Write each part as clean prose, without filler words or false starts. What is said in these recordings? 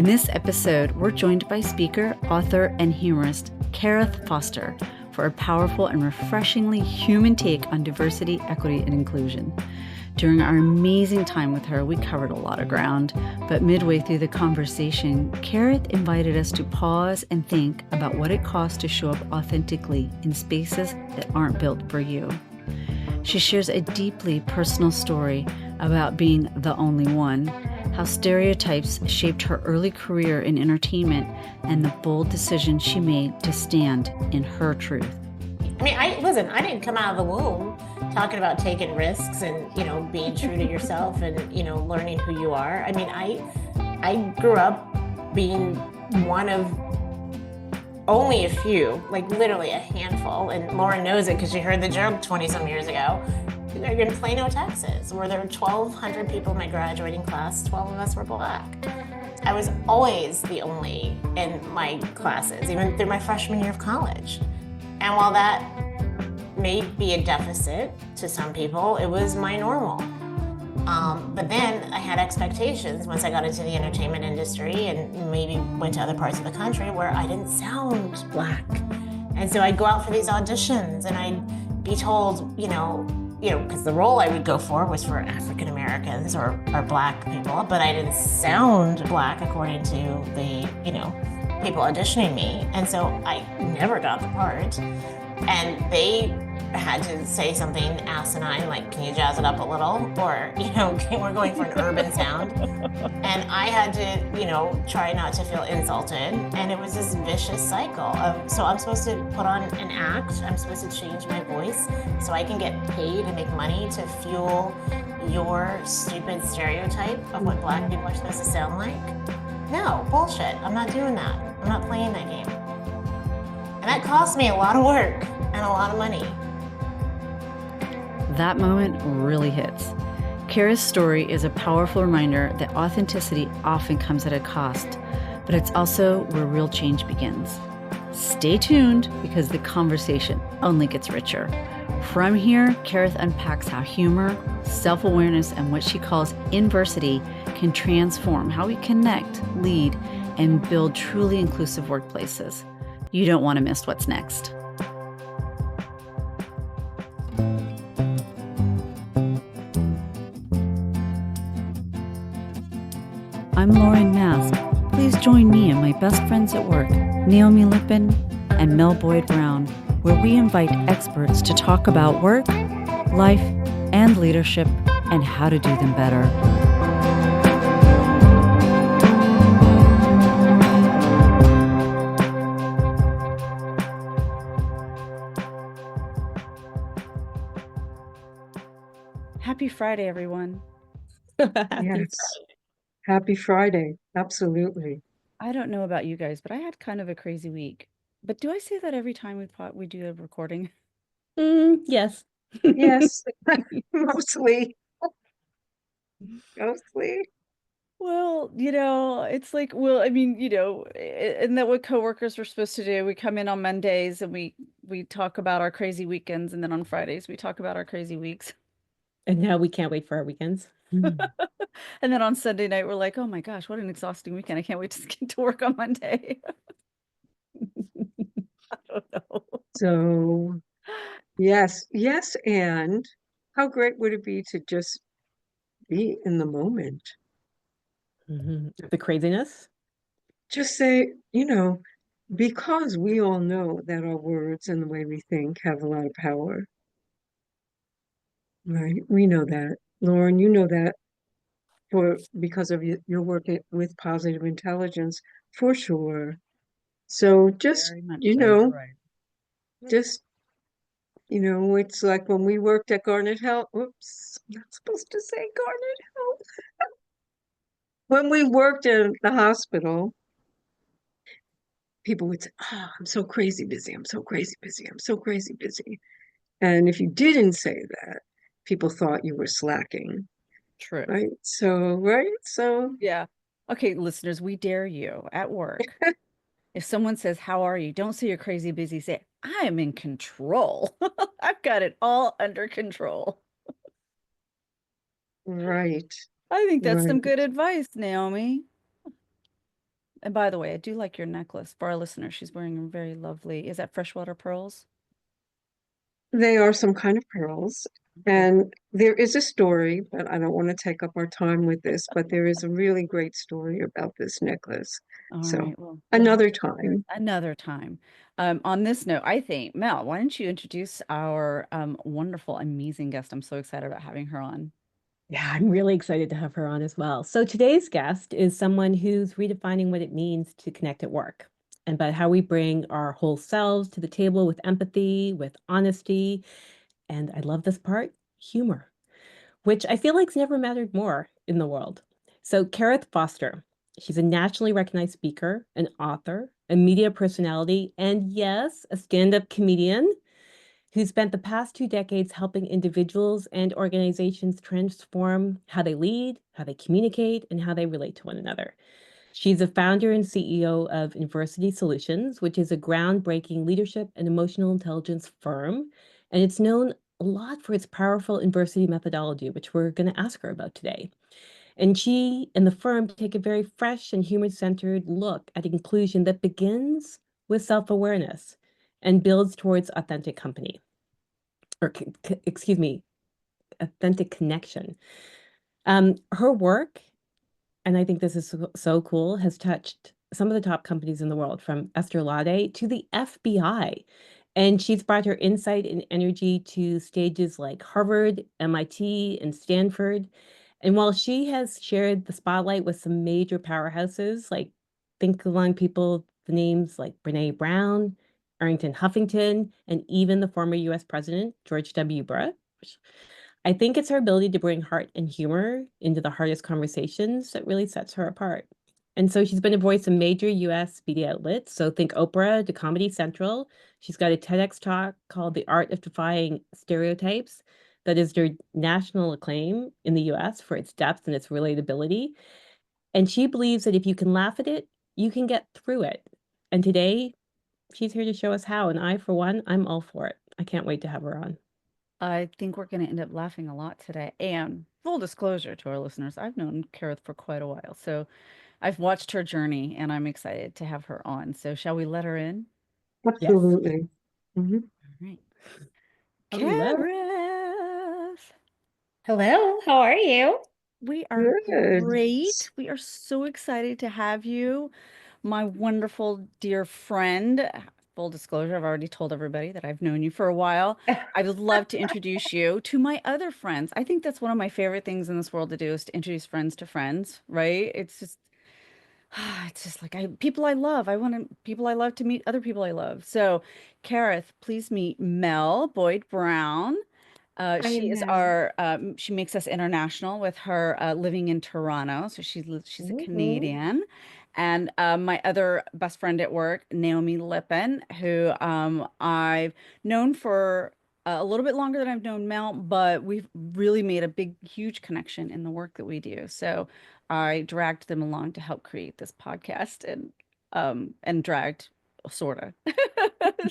In this episode, we're joined by speaker, author, and humorist Karith Foster for a powerful and refreshingly human take on diversity, equity, and inclusion. During our amazing time with her, we covered a lot of ground, but midway through the conversation, Karith invited us to pause and think about what it costs to show up authentically in spaces that aren't built for you. She shares a deeply personal story about being the only one, how stereotypes shaped her early career in entertainment, and the bold decision she made to stand in her truth. I mean, I didn't come out of the womb talking about taking risks and, being true to yourself and, learning who you are. I mean, I grew up being one of only a few, like literally a handful. And Lorin knows it because she heard the joke 20 some years ago. They're in Plano, Texas, where there were 1,200 people in my graduating class. 12 of us were Black. I was always the only in my classes, even through my freshman year of college. And while that may be a deficit to some people, it was my normal. But then I had expectations once I got into the entertainment industry and maybe went to other parts of the country where I didn't sound Black. And so I'd go out for these auditions and I'd be told, because the role I would go for was for African Americans or Black people, but I didn't sound Black according to the, people auditioning me. And so I never got the part. And they had to say something asinine, like, can you jazz it up a little? Or, we're going for an urban sound. And I had to, try not to feel insulted. And it was this vicious cycle of, so I'm supposed to put on an act. I'm supposed to change my voice so I can get paid and make money to fuel your stupid stereotype of what Black people are supposed to sound like. No, bullshit. I'm not doing that. I'm not playing that game. And that cost me a lot of work and a lot of money. That moment really hits. Karith's story is a powerful reminder that authenticity often comes at a cost, but it's also where real change begins. Stay tuned because the conversation only gets richer. From here, Karith unpacks how humor, self-awareness, and what she calls inversity can transform how we connect, lead, and build truly inclusive workplaces. You don't want to miss what's next. I'm Lorin Mask. Please join me and my best friends at work, Naomi Lippin and Mel Boyd-Brown, where we invite experts to talk about work, life, and leadership, and how to do them better. Happy Friday, everyone. Yes. Happy Friday. Absolutely. I don't know about you guys, but I had kind of a crazy week. But do I say that every time we do a recording? Yes. Yes. Mostly. Mostly. Well, it's like, and that what coworkers were supposed to do. We come in on Mondays and we talk about our crazy weekends, and then on Fridays we talk about our crazy weeks. And now we can't wait for our weekends. And then on Sunday night, we're like, oh my gosh, what an exhausting weekend. I can't wait to get to work on Monday. I don't know. So, yes. And how great would it be to just be in the moment? The craziness? Just say, because we all know that our words and the way we think have a lot of power. Right? We know that. Lorin, you know that because of your work with positive intelligence, for sure. So just, right. just, it's like when we worked at Garnet Health. Oops, I'm not supposed to say Garnet Health. When we worked in the hospital, people would say, I'm so crazy busy. I'm so crazy busy. I'm so crazy busy. And if you didn't say that, people thought you were slacking. True. Right. So. Yeah. Okay, listeners, we dare you at work. If someone says, how are you? Don't say you're crazy busy. Say, I am in control. I've got it all under control. Right. I think that's some good advice, Naomi. And by the way, I do like your necklace. For our listeners, she's wearing a very lovely, is that freshwater pearls? They are some kind of pearls. Okay. And there is a story, but I don't want to take up our time with this, but there is a really great story about this necklace. All So right. Well, we'll have another to share it time. another time. On this note, I think, Mel, why don't you introduce our wonderful, amazing guest? I'm so excited about having her on. Yeah, I'm really excited to have her on as well. So today's guest is someone who's redefining what it means to connect at work and about how we bring our whole selves to the table with empathy, with honesty, and I love this part, humor, which I feel like's never mattered more in the world. So Karith Foster, she's a nationally recognized speaker, an author, a media personality, and yes, a stand-up comedian who spent the past 2 decades helping individuals and organizations transform how they lead, how they communicate, and how they relate to one another. She's a founder and CEO of Inversity Solutions, which is a groundbreaking leadership and emotional intelligence firm. And it's known a lot for its powerful inversity methodology, which we're going to ask her about today. And she and the firm take a very fresh and human-centered look at inclusion that begins with self-awareness and builds towards authentic company, or excuse me, authentic connection. Her work, and I think this is so cool, has touched some of the top companies in the world, from Esther Laude to the FBI. And she's brought her insight and energy to stages like Harvard, MIT, and Stanford. And while she has shared the spotlight with some major powerhouses, like think along people, the names like Brene Brown, Arrington Huffington, and even the former US President, George W. Bush, I think it's her ability to bring heart and humor into the hardest conversations that really sets her apart. And so she's been a voice in major US media outlets. So think Oprah to Comedy Central. She's got a TEDx talk called The Art of Defying Stereotypes that is their national acclaim in the US for its depth and its relatability. And she believes that if you can laugh at it, you can get through it. And today she's here to show us how. And I, for one, I'm all for it. I can't wait to have her on. I think we're going to end up laughing a lot today. And full disclosure to our listeners, I've known Karith for quite a while. So I've watched her journey and I'm excited to have her on. So shall we let her in? Yes. Absolutely. Mhm. All right. Hello. Karith, Hello, how are you? we are Good. great. We are so excited to have you, my wonderful dear friend. Full disclosure, I've already told everybody that I've known you for a while. I would love to introduce you to my other friends. I think that's one of my favorite things in this world to do is to introduce friends to friends, right? It's just like people I love. I want people I love to meet other people I love. So, Karith, please meet Mel Boyd-Brown. I She is know. she makes us international with her living in Toronto. So she's a Mhm. Canadian. And my other best friend at work, Naomi Lippin, who I've known for a little bit longer than I've known Mel, but we've really made a big, huge connection in the work that we do. So I dragged them along to help create this podcast and dragged sort of.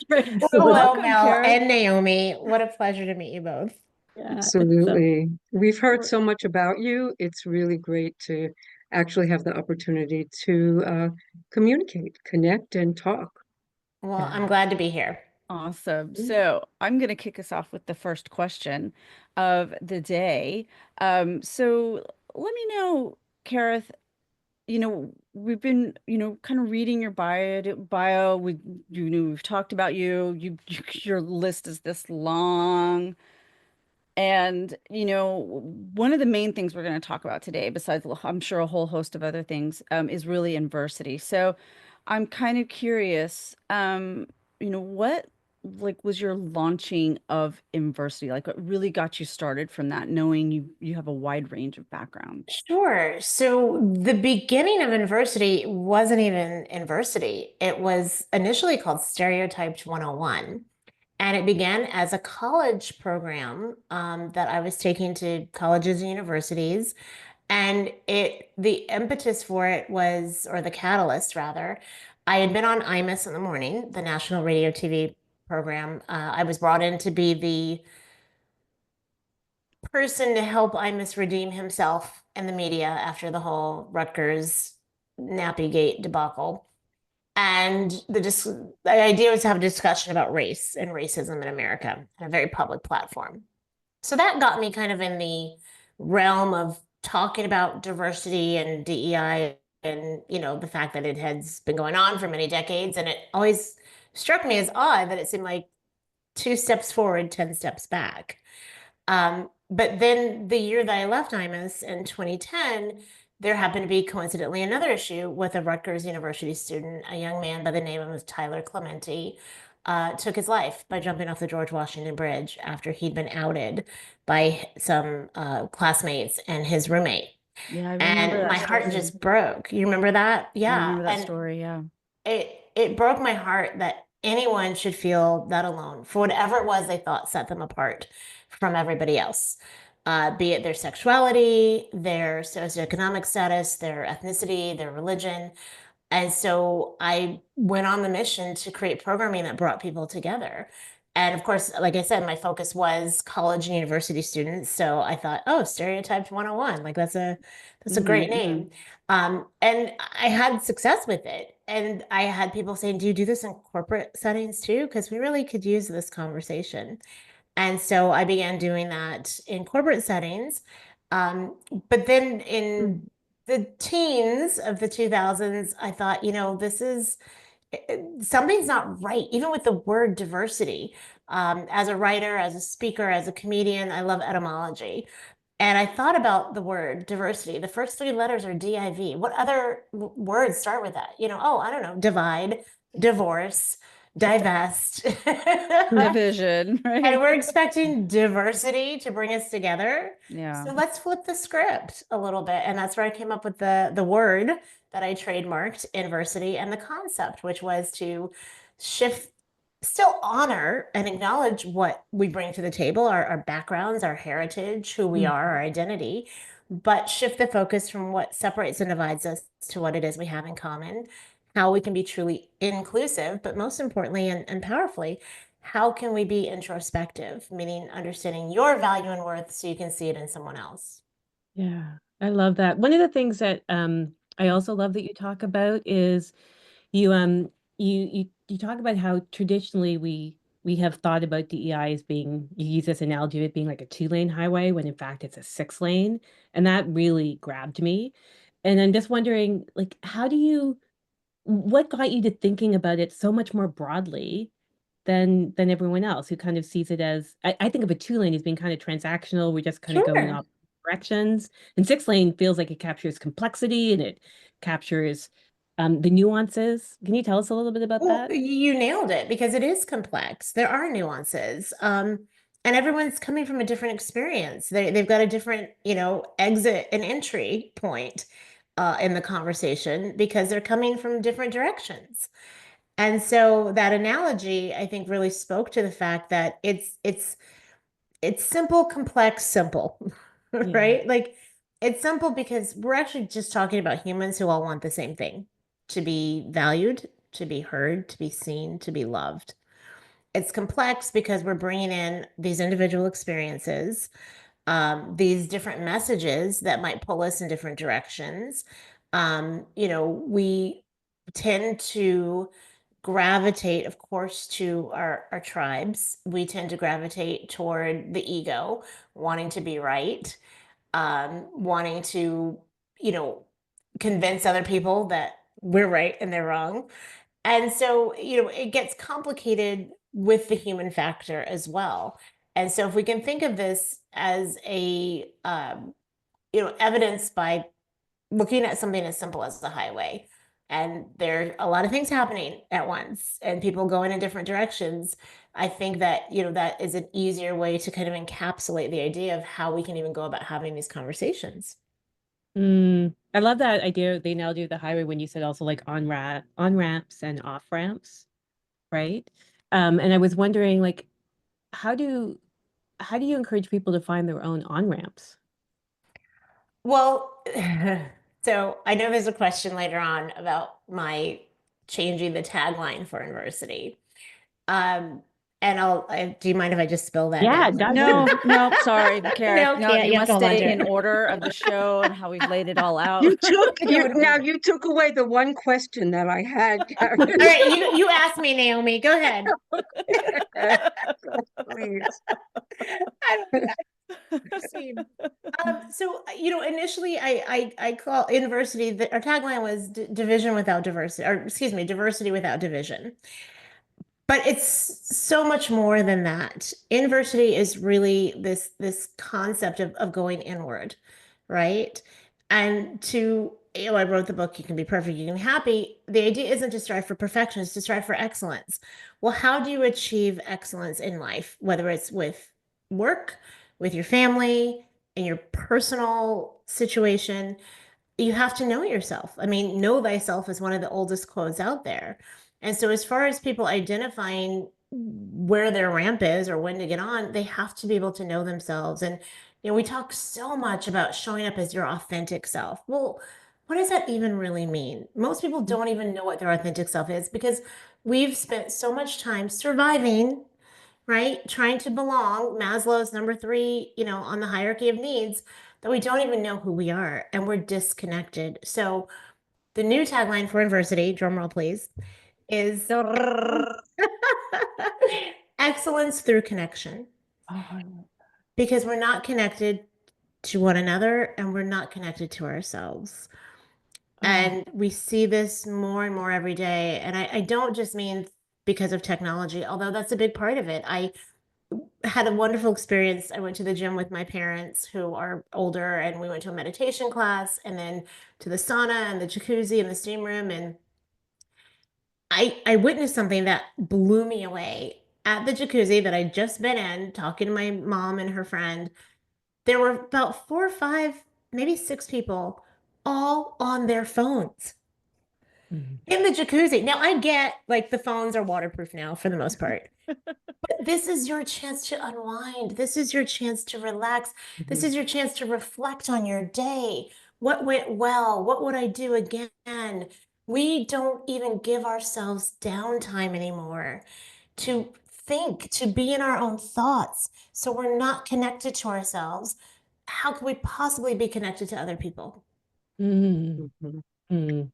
Right, So sort of. Hello, welcome, Mel Karith. and Naomi. What a pleasure to meet you both. Yeah, it's Absolutely. We've heard We're so much about you. It's really great to actually have the opportunity to communicate, connect, and talk. Well, yeah. I'm glad to be here. awesome. So I'm going to kick us off with the first question of the day. So let me know, Karith, we've been, kind of reading your bio. We've talked about you. Your list is this long. And, one of the main things we're going to talk about today, besides I'm sure a whole host of other things, is really adversity. So I'm kind of curious, what was your launching of Inversity? Like what really got you started from that, knowing you have a wide range of background? Sure. So the beginning of Inversity wasn't even Inversity. It was initially called Stereotyped 101. And it began as a college program that I was taking to colleges and universities. And the impetus for it was, or the catalyst rather, I had been on IMUS in the morning, the National Radio TV program. I was brought in to be the person to help Imus redeem himself in the media after the whole Rutgers Nappygate debacle. And the idea was to have a discussion about race and racism in America on a very public platform. So that got me kind of in the realm of talking about diversity and DEI and, the fact that it has been going on for many decades. And it always struck me as odd that it seemed like 2 steps forward, 10 steps back. But then the year that I left IMUS in 2010, there happened to be coincidentally another issue with a Rutgers University student, a young man by the name of Tyler Clementi, took his life by jumping off the George Washington Bridge after he'd been outed by some classmates and his roommate. Yeah, I remember And that my heart story. just broke. You remember that? I Yeah. remember that And story. Yeah. it broke my heart that anyone should feel that alone for whatever it was they thought set them apart from everybody else, be it their sexuality, their socioeconomic status, their ethnicity, their religion. And so I went on the mission to create programming that brought people together. And of course, like I said, my focus was college and university students. So I thought, oh, stereotyped 101, like that's a great name. And I had success with it. And I had people saying, do you do this in corporate settings too? Because we really could use this conversation. And so I began doing that in corporate settings. But then in the teens of the 2000s, I thought, this is something's not right, even with the word diversity. As a writer, as a speaker, as a comedian, I love etymology. And I thought about the word diversity. The first 3 letters are DIV. What other words start with that? Oh, I don't know, divide, divorce, divest. Division, right? And we're expecting diversity to bring us together. Yeah. So let's flip the script a little bit. And that's where I came up with the word that I trademarked, Inversity, and the concept, which was to shift, still honor and acknowledge what we bring to the table, our backgrounds, our heritage, who we are, our identity, but shift the focus from what separates and divides us to what it is we have in common, how we can be truly inclusive, but most importantly and powerfully, how can we be introspective, meaning understanding your value and worth so you can see it in someone else. Yeah, I love that. One of the things that I also love that you talk about is you talk about how traditionally we have thought about DEI as being, you use this analogy of it being like a 2-lane highway when in fact it's a 6-lane, and that really grabbed me. And I'm just wondering, like, what got you to thinking about it so much more broadly than everyone else who kind of sees it as, I think of a 2-lane as being kind of transactional. We're just kind of going Sure. off directions. And 6-lane feels like it captures complexity and it captures the nuances. Can you tell us a little bit about Well, that? you nailed it because it is complex. There are nuances. And everyone's coming from a different experience. They've got a different, exit and entry point in the conversation because they're coming from different directions. And so that analogy, I think, really spoke to the fact that it's simple, complex, simple, Yeah. right? Like it's simple because we're actually just talking about humans who all want the same thing, to be valued, to be heard, to be seen, to be loved. It's complex because we're bringing in these individual experiences, these different messages that might pull us in different directions. We tend to gravitate, of course, to our tribes. We tend to gravitate toward the ego, wanting to be right, wanting to, you know, convince other people that we're right and they're wrong. And so, it gets complicated with the human factor as well. And so, if we can think of this as evidence by looking at something as simple as the highway, and there are a lot of things happening at once, and people going in different directions. I think that, that is an easier way to kind of encapsulate the idea of how we can even go about having these conversations. I love that idea, the analogy of the highway when you said also like on ramps and off ramps, right? And I was wondering, like, how do how do you encourage people to find their own on ramps? Well, so I know there's a question later on about my changing the tagline for Inversity. Um, And do you mind if I just spill that Yeah, down? No, sorry, Karith. No, can't. you You have must to hold on stay to in it. order of the show and how we've laid it all out. You took would- now you took away the one question that I had. All right, you asked me, Naomi. Go ahead. Please. I don't see. So initially I call Inversity. Our tagline was division without diversity, or excuse me, diversity without division. But it's so much more than that. Inversity is really this concept of going inward, right? And I wrote the book, You Can Be Perfect, You Can Be Happy. The idea isn't to strive for perfection, it's to strive for excellence. Well, how do you achieve excellence in life, whether it's with work, with your family, in your personal situation? You have to know yourself. I mean, know thyself is one of the oldest quotes out there. And so, as far as people identifying where their ramp is or when to get on, they have to be able to know themselves. And, we talk so much about showing up as your authentic self. Well, what does that even really mean? Most people don't even know what their authentic self is because we've spent so much time surviving, right? Trying to belong, Maslow's number 3, on the hierarchy of needs, that we don't even know who we are and we're disconnected. So the new tagline for Inversity, drum roll please, is excellence through connection. Because we're not connected to one another and we're not connected to ourselves. And we see this more and more every day. And I don't just mean because of technology, although that's a big part of it. I had a wonderful experience. I went to the gym with my parents who are older, and we went to a meditation class and then to the sauna and the jacuzzi and the steam room. And I witnessed something that blew me away. At the jacuzzi that I'd just been in, talking to my mom and her friend, there were about 4 or 5, maybe 6 people, all on their phones in the jacuzzi. Now, I get like the phones are waterproof now for the most part. But this is your chance to unwind. This is your chance to relax. This is your chance to reflect on your day. What went well? What would I do again? We don't even give ourselves downtime anymore to think, to be in our own thoughts. So we're not connected to ourselves. How can we possibly be connected to other people? Mm. Mhm.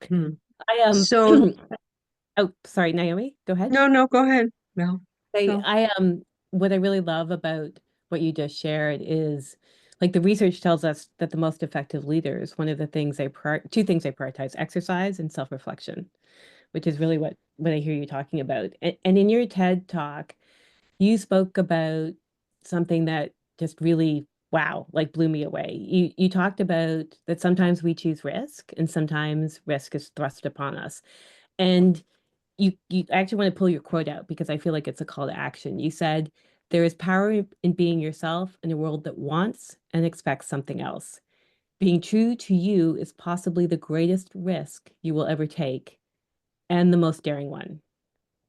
Mm. I So oh, sorry, Naomi, go ahead. no, go ahead. No. I what I really love about what you just shared is like the research tells us that the most effective leaders, one of the things two things they prioritize, exercise and self-reflection, which is really what I hear you talking about. And in your TED talk, you spoke about something that just really, wow, like blew me away. You talked about that sometimes we choose risk and sometimes risk is thrust upon us. And you actually want to pull your quote out because I feel like it's a call to action. You said, there is power in being yourself in a world that wants and expects something else. Being true to you is possibly the greatest risk you will ever take and the most daring one.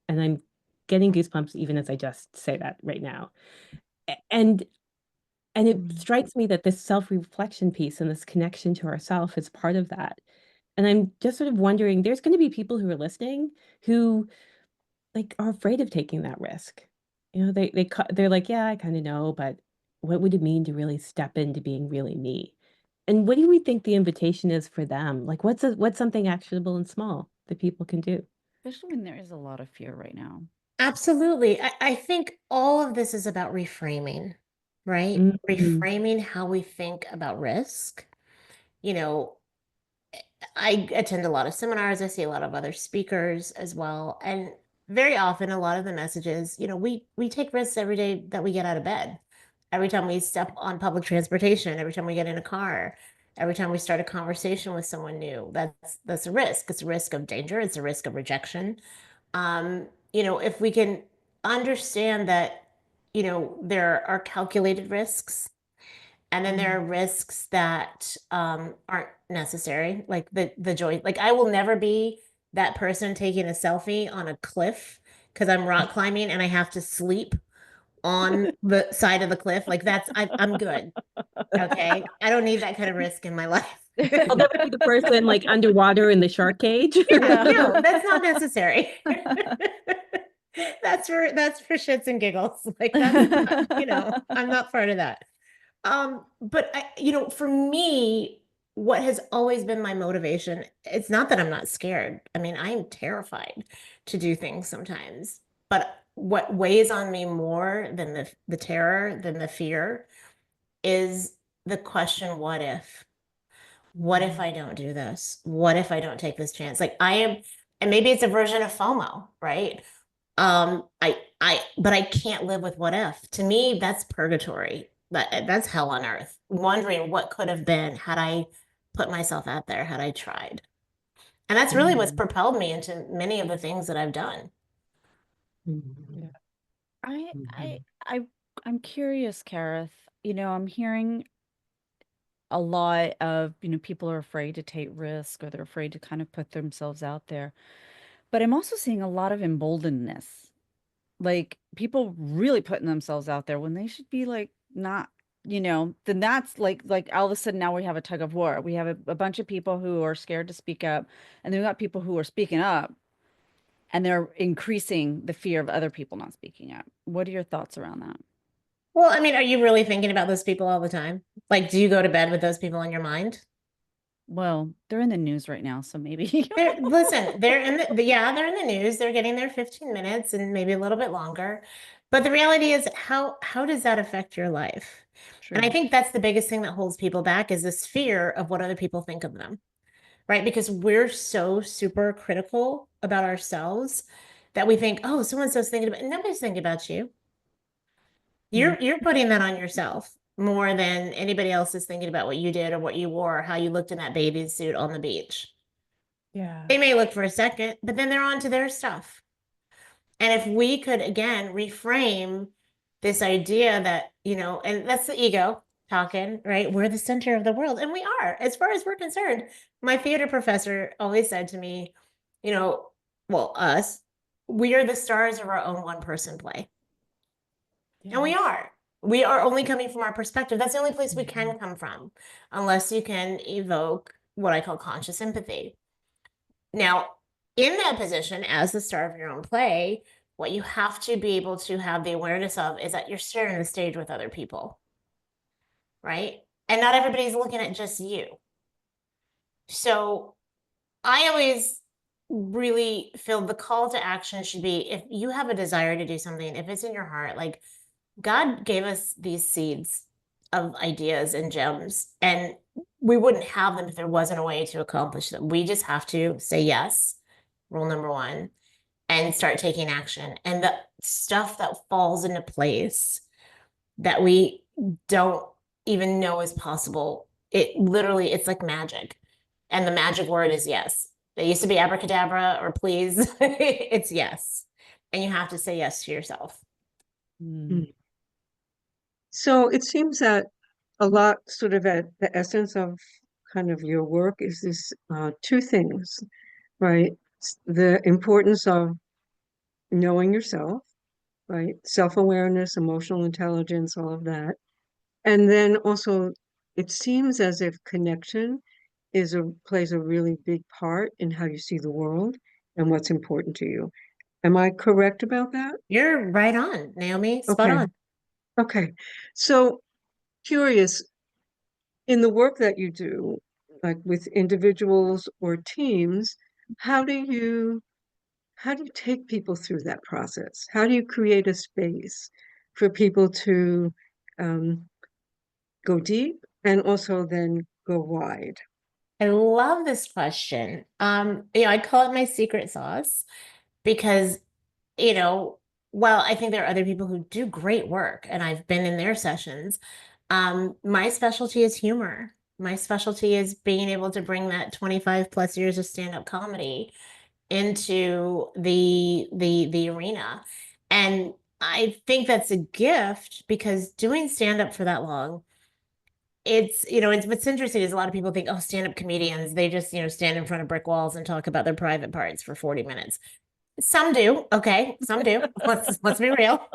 And I'm getting goosebumps even as I just say that right now. And it strikes me that this self-reflection piece and this connection to ourself is part of that. And I'm just sort of wondering, there's going to be people who are listening who like are afraid of taking that risk. They're like, yeah, I kind of know, but what would it mean to really step into being really me? And what do we think the invitation is for them? Like, what's something actionable and small that people can do? Especially when there is a lot of fear right now. Absolutely. I think all of this is about reframing, right? Reframing how we think about risk. I attend a lot of seminars. I see a lot of other speakers as well. And very often, a lot of the messages, we take risks every day that we get out of bed. Every time we step on public transportation, every time we get in a car, every time we start a conversation with someone new, that's a risk. It's a risk of danger. It's a risk of rejection. If we can understand that, there are calculated risks, and then there are risks that aren't necessary, like the joy. Like I will never be that person taking a selfie on a cliff because I'm rock climbing and I have to sleep on the side of the cliff. Like I'm good. Okay, I don't need that kind of risk in my life. I'll never be the person like underwater in the shark cage. No, that's not necessary. That's for shits and giggles. Like that's not, I'm not part of that. But for me, what has always been my motivation, it's not that I'm not scared. I mean, I am terrified to do things sometimes. But what weighs on me more than the terror, than the fear, is the question, what if? What if I don't do this? What if I don't take this chance? Like I am, and maybe it's a version of FOMO, right? But I can't live with what if. To me, that's purgatory. That's hell on earth. Wondering what could have been had I put myself out there, had I tried. And that's really what's propelled me into many of the things that I've done. Mhm. I Mhm. I'm curious, Karith. I'm hearing a lot of, people are afraid to take risk or they're afraid to kind of put themselves out there. But I'm also seeing a lot of emboldenedness. Like people really putting themselves out there when they should be like not, then that's like all of a sudden now we have a tug of war. We have a bunch of people who are scared to speak up, and then we got people who are speaking up and they're increasing the fear of other people not speaking up. What are your thoughts around that? Well, I mean, are you really thinking about those people all the time? Like, do you go to bed with those people in your mind? Well, they're in the news right now, so maybe. Listen, they're in yeah, they're in the news. They're getting their 15 minutes and maybe a little bit longer. But the reality is, how does that affect your life? And I True. think that's the biggest thing that holds people back is this fear of what other people think of them, right? Because we're so super critical about ourselves that we think, oh, so and so's thinking about, nobody's thinking about you. You're putting that on yourself more than anybody else is thinking about what you did or what you wore or how you looked in that bathing suit on the beach. Yeah. They may look for a second, but then they're on to their stuff. And if we could again reframe this idea that, and that's the ego talking, right? We're the center of the world. And we are, as far as we're concerned. My theater professor always said to me, you know, well, us, we are the stars of our own one person play. And we Yes. are. We are only coming from our perspective. That's the only place we can come from, unless you can evoke what I call conscious empathy. Now, in that position, as the star of your own play, what you have to be able to have the awareness of is that you're sharing the stage with other people, right? And not everybody's looking at just you. So I always really feel the call to action should be if you have a desire to do something, if it's in your heart, like God gave us these seeds of ideas and gems, and we wouldn't have them if there wasn't a way to accomplish them. We just have to say yes, rule number one, and start taking action. And the stuff that falls into place that we don't even know is possible, it's like magic. And the magic word is yes. It used to be abracadabra or please. It's yes. And you have to say yes to yourself. Mm. So it seems that a lot sort of at the essence of kind of your work is this two things, right? The importance of knowing yourself, right? Self-awareness, emotional intelligence, all of that. And then also it seems as if connection plays a really big part in how you see the world and what's important to you. Am I correct about that? You're right on, Naomi. Spot Okay. on. Okay. So curious, in the work that you do, like with individuals or teams, how do you take people through that process? How do you create a space for people to um, go deep and also then go wide? I love this question. I call it my secret sauce because, you know, while I think there are other people who do great work and I've been in their sessions, my specialty is humor. My specialty is being able to bring that 25 plus years of stand-up comedy into the arena. And I think that's a gift because doing stand-up for that long, it's what's interesting is a lot of people think, oh, stand-up comedians, they just, stand in front of brick walls and talk about their private parts for 40 minutes. Some do, okay, some do. Let's be real.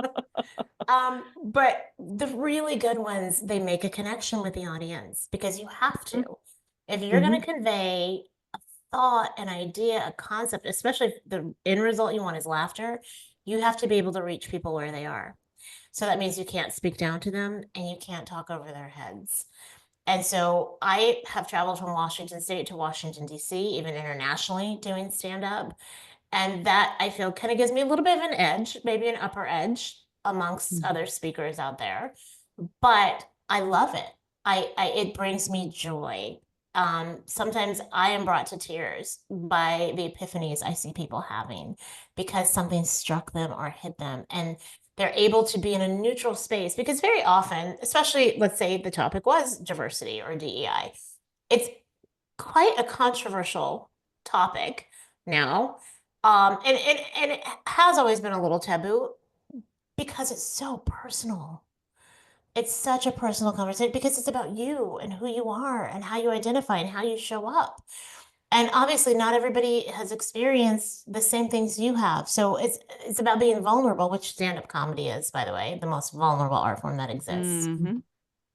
But the really good ones, they make a connection with the audience because you have to. If you're going Mm-hmm. to convey a thought, an idea, a concept, especially if the end result you want is laughter, You have to be able to reach people where they are. So that means you can't speak down to them and you can't talk over their heads. And so I have traveled from Washington State to Washington, D.C., even internationally doing stand up. And that I feel kind of gives me a little bit of an edge, maybe an upper edge amongst other speakers out there. But I love it. It brings me joy. Sometimes I am brought to tears by the epiphanies I see people having because something struck them or hit them. And they're able to be in a neutral space because very often, especially let's say the topic was diversity or DEI, it's quite a controversial topic now. And it has always been a little taboo because it's so personal. It's such a personal conversation because it's about you and who you are and how you identify and how you show up. And obviously not everybody has experienced the same things you have. So it's about being vulnerable, which stand-up comedy is, by the way, the most vulnerable art form that exists. Mm-hmm.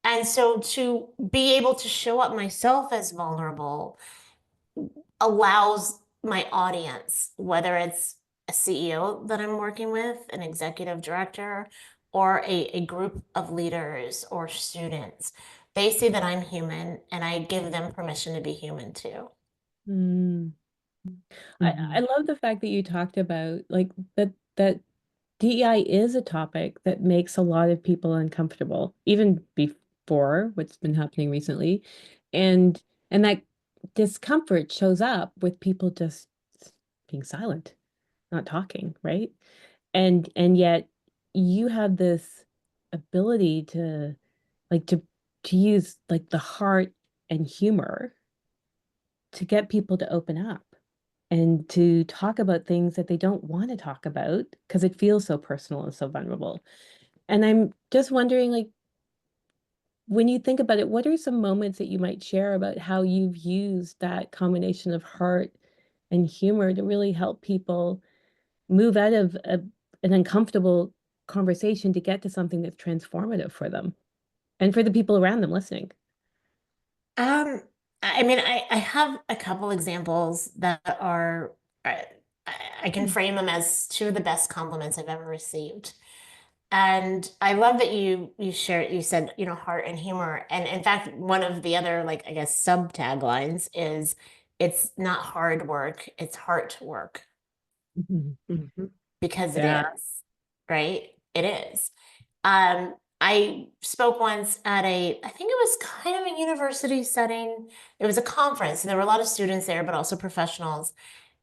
And so to be able to show up myself as vulnerable allows my audience, whether it's a CEO that I'm working with, an executive director, or a group of leaders or students, they see that I'm human and I give them permission to be human too. Mm. I love the fact that you talked about like that DEI is a topic that makes a lot of people uncomfortable, even before what's been happening recently. And that discomfort shows up with people just being silent, not talking, right? And yet you have this ability to like to use like the heart and humor to get people to open up and to talk about things that they don't want to talk about because it feels so personal and so vulnerable. And I'm just wondering, like, when you think about it, what are some moments that you might share about how you've used that combination of heart and humor to really help people move out of an uncomfortable conversation to get to something that's transformative for them and for the people around them listening? Um, I mean, I have a couple examples that are, I, I can frame them as two of the best compliments I've ever received. And I love that you shared, you said, you know, heart and humor. And in fact, one of the other, like, I guess, sub taglines is it's not hard work, it's heart work because it Yeah. is, right? It is. I spoke once at I think it was kind of a university setting. It was a conference, and there were a lot of students there, but also professionals.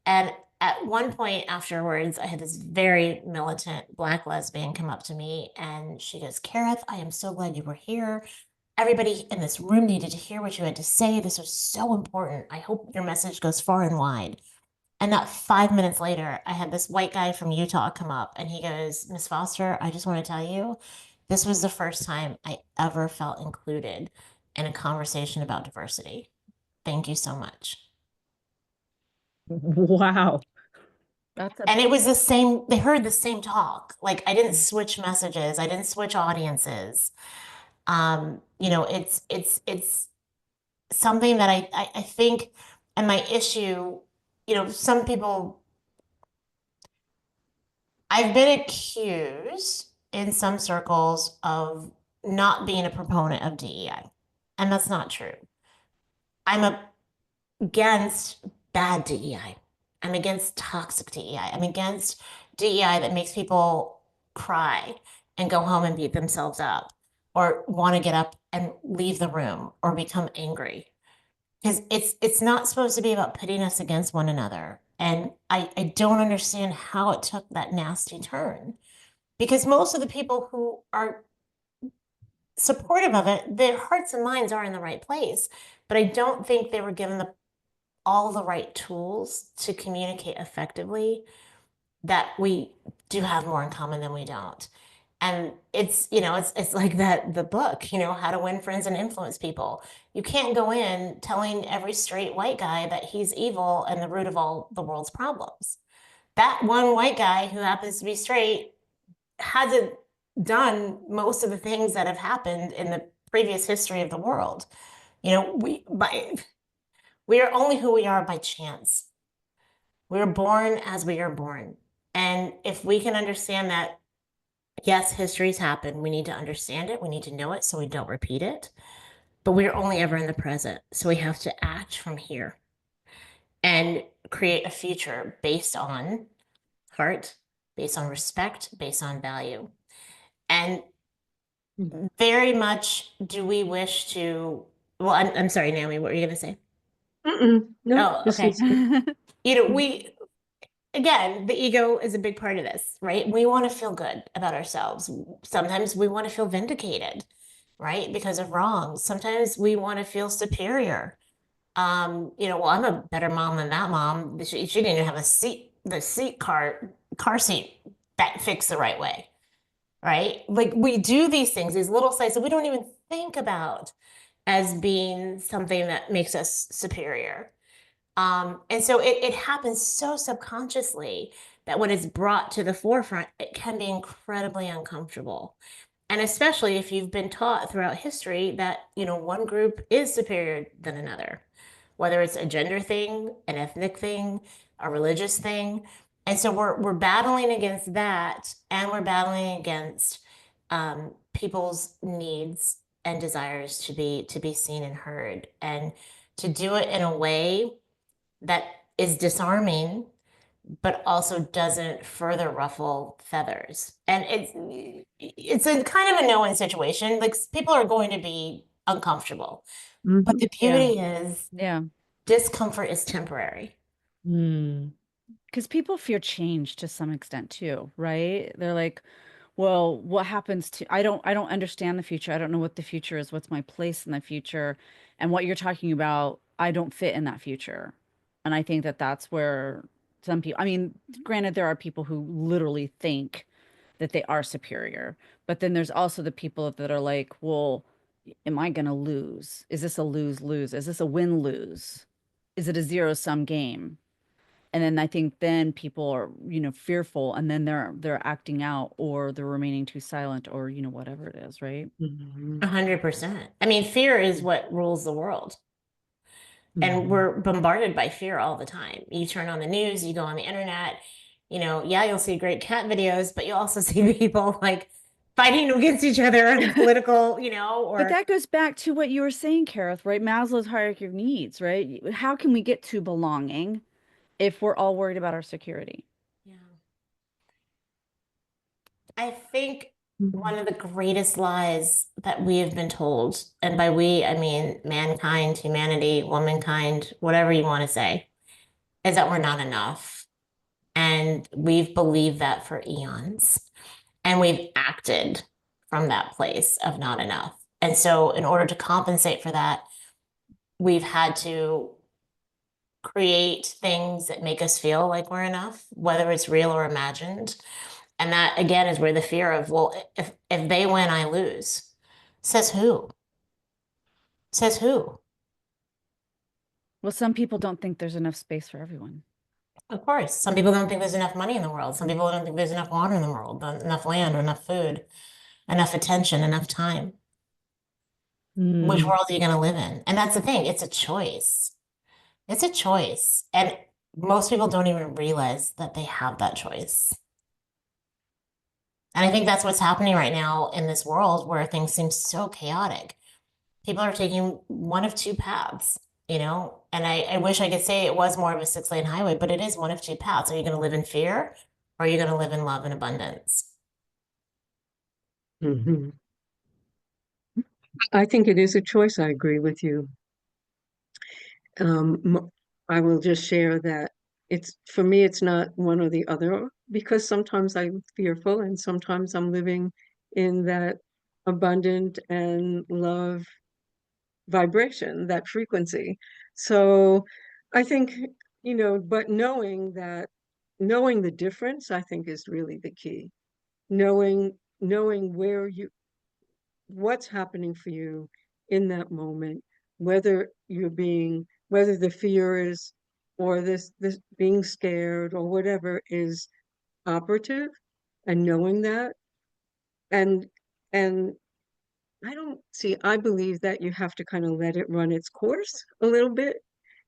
And at one point afterwards, I had this very militant Black lesbian come up to me, and she goes, "Karith, I am so glad you were here. Everybody in this room needed to hear what you had to say. This was so important. I hope your message goes far and wide." And not 5 minutes later, I had this white guy from Utah come up and he goes, "Miss Foster, I just want to tell you, this was the first time I ever felt included in a conversation about diversity. Thank you so much." Wow. That's a And it was the same, they heard the same talk. Like I didn't switch messages, I didn't switch audiences. You know, it's something that I think, and my issue, you know, some people, I've been accused in some circles of not being a proponent of DEI, and that's not true. I'm against bad DEI. I'm against toxic DEI. I'm against DEI that makes people cry and go home and beat themselves up or want to get up and leave the room or become angry. Because it's not supposed to be about pitting us against one another. And I don't understand how it took that nasty turn. Because most of the people who are supportive of it, their hearts and minds are in the right place. But I don't think they were given all the right tools to communicate effectively, that we do have more in common than we don't. And it's, you know, it's like the book, you know, How to Win Friends and Influence People. You can't go in telling every straight white guy that he's evil and the root of all the world's problems. That one white guy who happens to be straight hasn't done most of the things that have happened in the previous history of the world. You know, we are only who we are by chance. We are born as we are born. And if we can understand that, yes, history's happened, we need to understand it, we need to know it so we don't repeat it. But we're only ever in the present. So we have to act from here and create a future based on heart, based on respect, based on value. And very much do we wish to, well, I'm sorry, Naomi, what were you going to say? No, Oh, this okay. is good. Again, the ego is a big part of this, right? We want to feel good about ourselves. Sometimes we want to feel vindicated, right? Because of wrongs. Sometimes we want to feel superior. Well, I'm a better mom than that mom. She didn't even have the car seat that fixed the right way, right? Like we do these things, these little sites that we don't even think about as being something that makes us superior. And so it happens so subconsciously that when it's brought to the forefront, it can be incredibly uncomfortable. And especially if you've been taught throughout history that, one group is superior than another, whether it's a gender thing, an ethnic thing, a religious thing. And so we're battling against that, and we're battling against people's needs and desires to be seen and heard, and to do it in a way that is disarming, but also doesn't further ruffle feathers. And it's a kind of a no-win situation. Like people are going to be uncomfortable, but the beauty is Yeah. discomfort is temporary. Because people fear change to some extent too, right? They're like, well, what happens to I don't understand the future. I don't know what the future is. What's my place in the future? And what you're talking about, I don't fit in that future. And I think that that's where some people, I mean, granted, there are people who literally think that they are superior, but then there's also the people that are like, well, am I going to lose? Is this a lose-lose? Is this a win-lose? Is it a zero-sum game? And then I think then people are, fearful, and then they're acting out, or they're remaining too silent, or, whatever it is, right? 100%. I mean, fear is what rules the world. And we're bombarded by fear all the time. You turn on the news, you go on the internet, you'll see great cat videos, but you'll also see people like fighting against each other on political, But or that goes back to what you were saying, Karith, right? Maslow's hierarchy of needs, right? How can we get to belonging if we're all worried about our security? yeah. I think one of the greatest lies that we have been told, and by we, I mean mankind, humanity, womankind, whatever you want to say, is that we're not enough. And we've believed that for eons. And we've acted from that place of not enough. And so, in order to compensate for that, we've had to create things that make us feel like we're enough, whether it's real or imagined. And that again is where the fear of, well, if they win, I lose. Says who? Says who? Well, some people don't think there's enough space for everyone. Of course. Some people don't think there's enough money in the world. Some people don't think there's enough water in the world, enough land, or enough food, enough attention, enough time. Which world are you going to live in? And that's the thing, it's a choice. It's a choice. And most people don't even realize that they have that choice. And I think that's what's happening right now in this world where things seem so chaotic. People are taking one of two paths, and I wish I could say it was more of a 6-lane highway, but it is one of two paths. Are you going to live in fear, or are you going to live in love and abundance? I think it is a choice. I agree with you. I will just share that for me, it's not one or the other, because sometimes I'm fearful and sometimes I'm living in that abundant and love vibration, that frequency. So I think, but knowing the difference, I think is really the key. Knowing what's happening for you in that moment, whether the fear is, or this being scared or whatever is operative, and knowing that, and and I believe that you have to kind of let it run its course a little bit,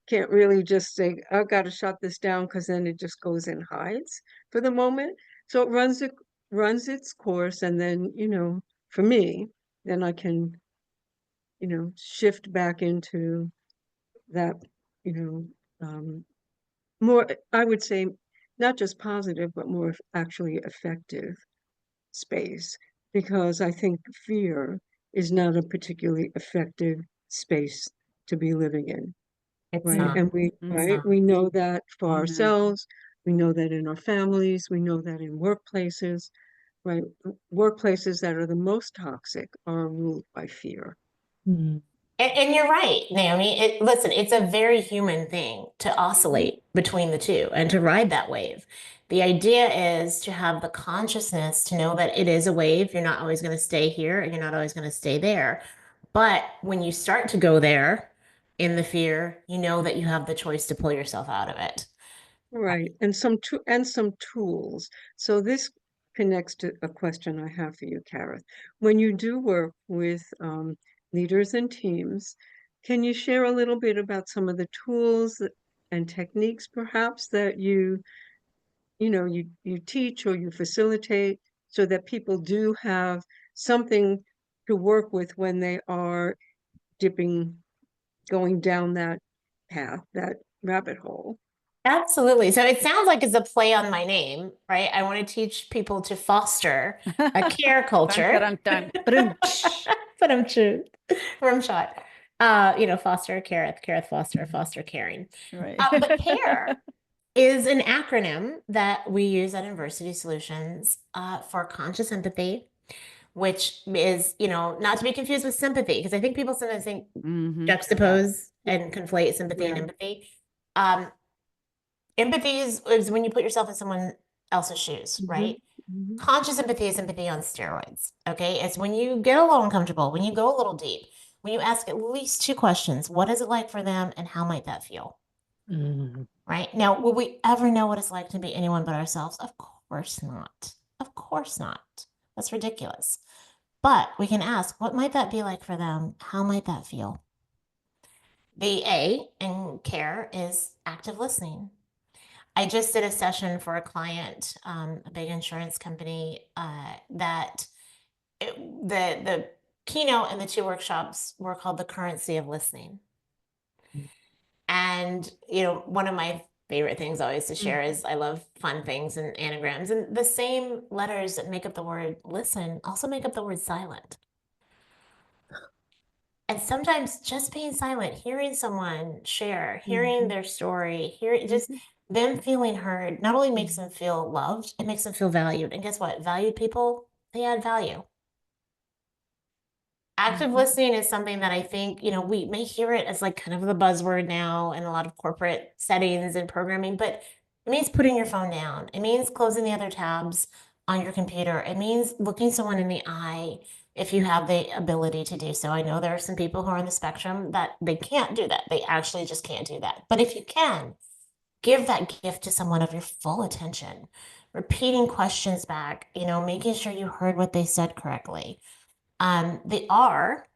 can't really just say, I've got to shut this down, because then it just goes and hides for the moment. So it runs its course, and then, for me, then I can, shift back into that, you more, I would say, not just positive, but more actually effective space, because I think fear is not a particularly effective space to be living in. It's Right. not. And It's not. we know that for Mhm. ourselves, we know that in our families, we know that in workplaces, right? Workplaces that are the most toxic are ruled by fear. Mhm. And you're right, Naomi. Listen, it's a very human thing to oscillate between the two and to ride that wave. The idea is to have the consciousness to know that it is a wave. You're not always going to stay here and you're not always going to stay there. But when you start to go there in the fear, you know that you have the choice to pull yourself out of it. Right. And some tools. So this connects to a question I have for you, Karith. When you do work with leaders and teams, can you share a little bit about some of the tools and techniques perhaps that you teach or you facilitate, so that people do have something to work with when they are going down that path, that rabbit hole? Absolutely. So it sounds like it's a play on my name, right? I want to teach people to foster a care culture. Dun, dun, dun, ba-dum-tsh. But I'm true. Rim shot. Foster, Karith Foster, foster caring. Right. But care is an acronym that we use at Inversity Solutions for conscious empathy, which is, not to be confused with sympathy, because I think people sometimes think Mhm. juxtapose and conflate sympathy and Yeah. empathy. Empathy is when you put yourself in someone else's shoes, right? Mhm. Conscious empathy is empathy on steroids. Okay. It's when you get a little uncomfortable, when you go a little deep, when you ask at least two questions: what is it like for them, and how might that feel? Mhm. Right now, will we ever know what it's like to be anyone but ourselves? Of course not. Of course not. That's ridiculous. But we can ask, what might that be like for them? How might that feel? The A in care is active listening. I just did a session for a client, a big insurance company, the keynote and the two workshops were called the currency of listening. And one of my favorite things always to share is I love fun things and anagrams, and the same letters that make up the word listen also make up the word silent. And sometimes just being silent, hearing someone share, hearing their story, hearing just them feeling heard, not only makes them feel loved, it makes them feel valued. And guess what? Valued people, they add value. Active listening is something that I think, we may hear it as like kind of the buzzword now in a lot of corporate settings and programming, but it means putting your phone down. It means closing the other tabs on your computer. It means looking someone in the eye if you have the ability to do so. I know there are some people who are on the spectrum that they can't do that. They actually just can't do that. But if you can, give that gift to someone of your full attention, repeating questions back, making sure you heard what they said correctly. The R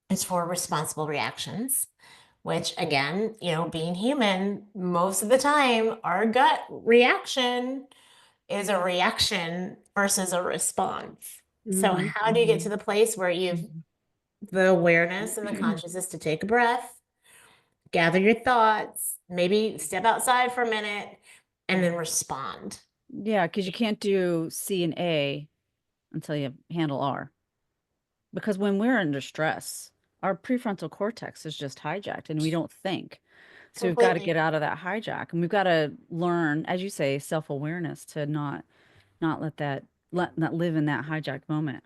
is for responsible reactions, which again, being human, most of the time, our gut reaction is a reaction versus a response. So how do you get to the place where you've the awareness and the consciousness to take a breath, gather your thoughts, maybe step outside for a minute, and then respond? Yeah, because you can't do C and A until you handle R. Because when we're under stress, our prefrontal cortex is just hijacked and we don't think. So we've got to Completely. get out of that hijack, and we've got to learn, as you say, self-awareness to not let that not live in that hijacked moment.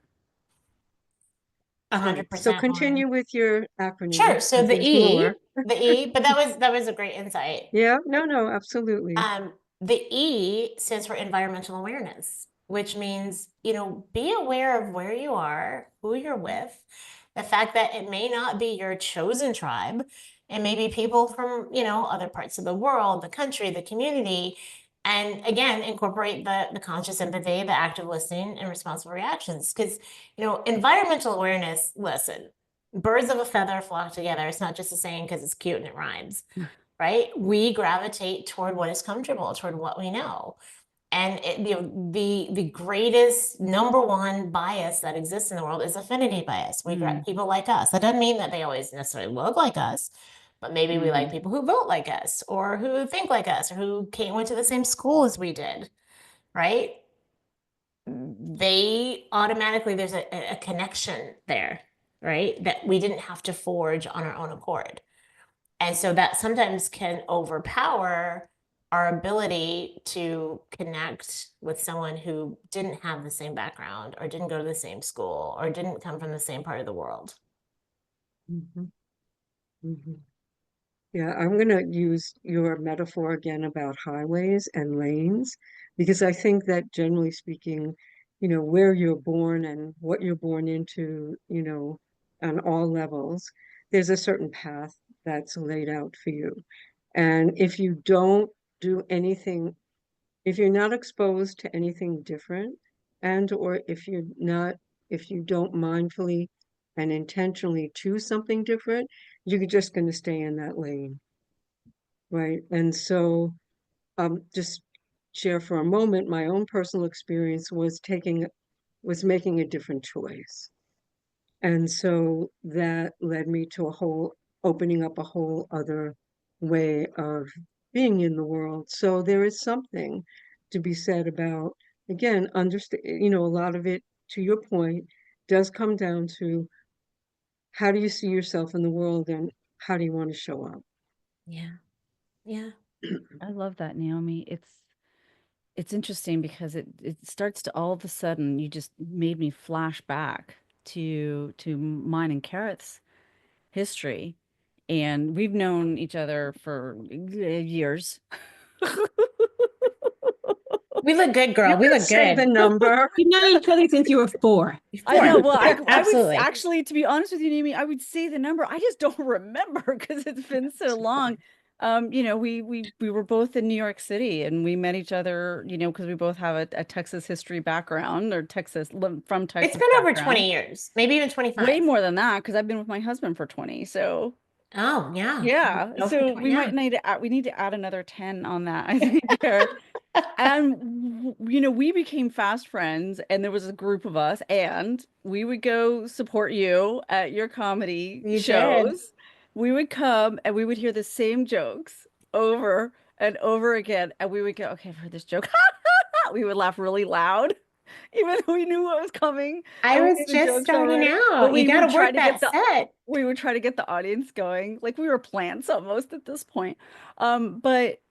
100%. So Lauren. continue with your acronym. Sure. So the There's E, more. but that was a great insight. Yeah, no, absolutely. The E stands for environmental awareness, which means, be aware of where you are, who you're with, the fact that it may not be your chosen tribe, and maybe people from, other parts of the world, the country, the community. And again, incorporate the conscious empathy, the active listening, and responsible reactions. Because, environmental awareness, listen, birds of a feather flock together. It's not just a saying because it's cute and it rhymes. right? We gravitate toward what is comfortable, toward what we know. And the greatest number one bias that exists in the world is affinity bias. We grab people like us. That doesn't mean that they always necessarily look like us, but maybe we like people who vote like us, or who think like us, or who went to the same school as we did, right? They automatically, there's a connection there, right? That we didn't have to forge on our own accord. And so that sometimes can overpower our ability to connect with someone who didn't have the same background, or didn't go to the same school, or didn't come from the same part of the world. Yeah, I'm going to use your metaphor again about highways and lanes, because I think that generally speaking, where you're born and what you're born into, on all levels, there's a certain path that's laid out for you. And if you don't do anything, if you're not exposed to anything different, and or if you don't mindfully and intentionally choose something different, you're just going to stay in that lane. Right. And so just share for a moment, my own personal experience was making a different choice. And so that led me to opening up a whole other way of being in the world. So there is something to be said about, again, understand, a lot of it, to your point, does come down to how do you see yourself in the world and how do you want to show up? Yeah. Yeah. I love that, Naomi. It's interesting because it starts to, all of a sudden you just made me flash back to mine and Karith's history, and we've known each other for years. We look good, girl. You We could look say good. the number. You've known each other since you were 4. I know. Well, Yeah, I would absolutely. actually, to be honest with you, Naomi, I would say the number. I just don't remember because it's been so long. We were both in New York City, and we met each other, because we both have a Texas history background, or from It's Texas been over background. 20 years, maybe even 25. Way more than that, because I've been with my husband for 20. So Oh, yeah. yeah. Over So 20, we yeah. might need to add, we need to add another 10 on that, I think, Gareth. And we became fast friends, and there was a group of us, and we would go support you at your comedy You did. shows. We would come and we would hear the same jokes over and over again, and we would go, okay, I've heard this joke. We would laugh really loud, even though we knew what was coming. I And we was knew the just jokes starting already. But out. You we got would to try work to get that set. we would try to get the audience going, like we were plants almost at this point. But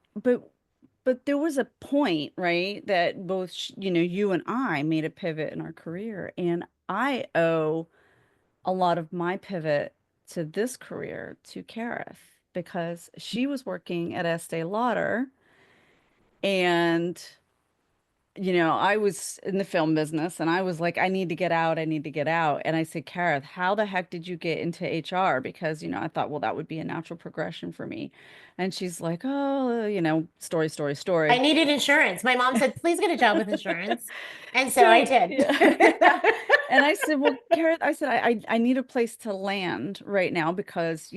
but there was a point, right, that both you and I made a pivot in our career, and I owe a lot of my pivot to this career to Karith, because she was working at Estee Lauder, and I was in the film business, and I was like, I need to get out. I need to get out. And I said, Karith, how the heck did you get into HR? Because, I thought, well, that would be a natural progression for me. And she's like, oh, story, story, I story. needed insurance. My mom said, please get a job with insurance. And so So, I did. yeah. And I said, well, Karith, I said, I need a place to land right now, because,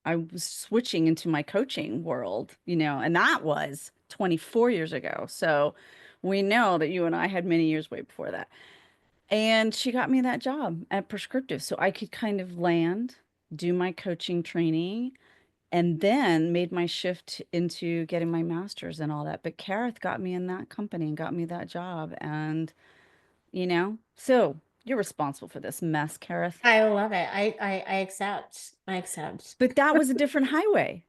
I was switching into my coaching world, and that was 24 years ago. So we know that you and I had many years way before that. And she got me that job at Prescriptive, so I could kind of land, do my coaching training, and then made my shift into getting my master's and all that. But Karith got me in that company and got me that job. And, so you're responsible for this mess, Karith. I love it. I accept. I accept. But that was a different highway,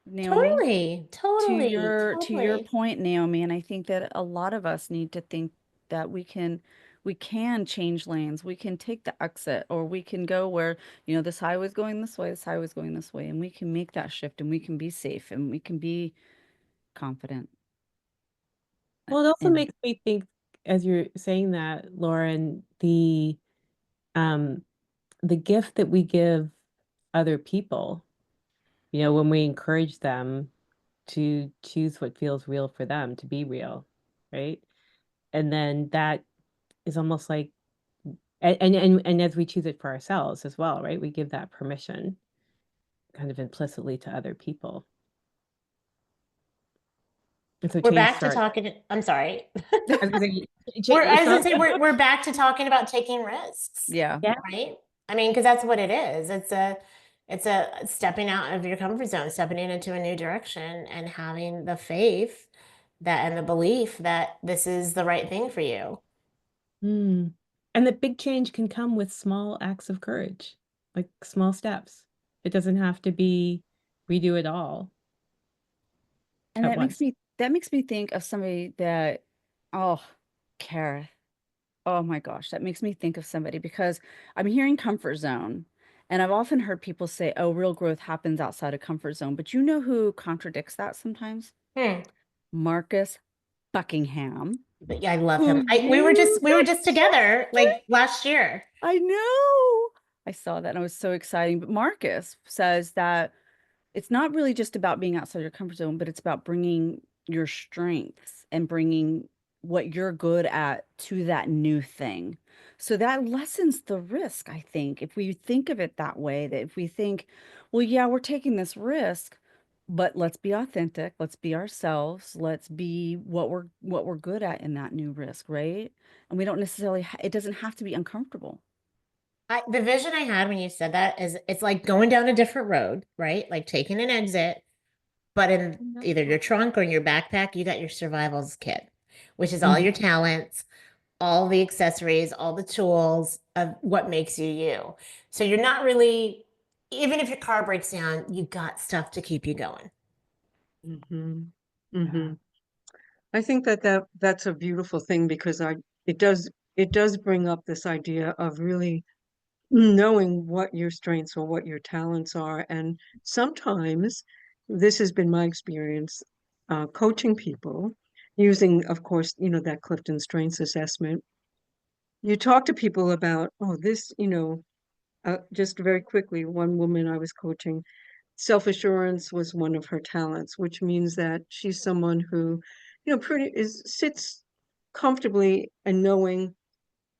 Naomi. Totally. To Totally. your Totally. point, Naomi, and I think that a lot of us need to think that we can change lanes. We can take the exit, or we can go where, this highway's going this way, this highway's going this way, and we can make that shift, and we can be safe, and we can be confident. Well, it also And makes me think, as you're saying that, Lauren, the gift that we give other people, when we encourage them to choose what feels real for them, to be real, right? And then that is almost like, and as we choose it for ourselves as well, right? We give that permission. kind of implicitly to other people. And so We're change back to starts. talking. I'm sorry. I was gonna say, I was gonna say we're back to talking about taking risks. Yeah. Yeah. Right? I mean, because that's what it is. It's a stepping out of your comfort zone, stepping into a new direction and having the faith that and the belief that this is the right thing for you. Mm. And the big change can come with small acts of courage, like small steps. It doesn't have to be redo it all And at once. that makes me think of somebody that, oh, Karith. Oh my gosh, that makes me think of somebody because I'm hearing comfort zone. And I've often heard people say, oh, real growth happens outside of comfort zone. But you know who contradicts that sometimes? Hmm. Marcus Buckingham, But yeah, I love who him. We were you just together like last year. I know. I saw that and it was so exciting. But Marcus says that it's not really just about being outside your comfort zone, but it's about bringing your strengths and bringing what you're good at to that new thing. So that lessens the risk, I think, if we think of it that way, that if we think, well, yeah, we're taking this risk, but let's be authentic, let's be ourselves, let's be what we're good at in that new risk, right? And we don't necessarily it doesn't have to be uncomfortable. The vision I had when you said that is it's like going down a different road, right? Like taking an exit, but in either your trunk or in your backpack, you got your survival's kit, which is all Mhm. your talents, all the accessories, all the tools of what makes you you. So you're not really, even if your car breaks down, you got stuff to keep you going. Mm-hmm. Yeah. Mm-hmm. I think that's a beautiful thing because it does bring up this idea of really knowing what your strengths or what your talents are. And sometimes this has been my experience coaching people using, of course, that Clifton Strengths Assessment. You talk to people about, oh, this, just very quickly, one woman I was coaching, self-assurance was one of her talents, which means that she's someone who, pretty is sits comfortably and knowing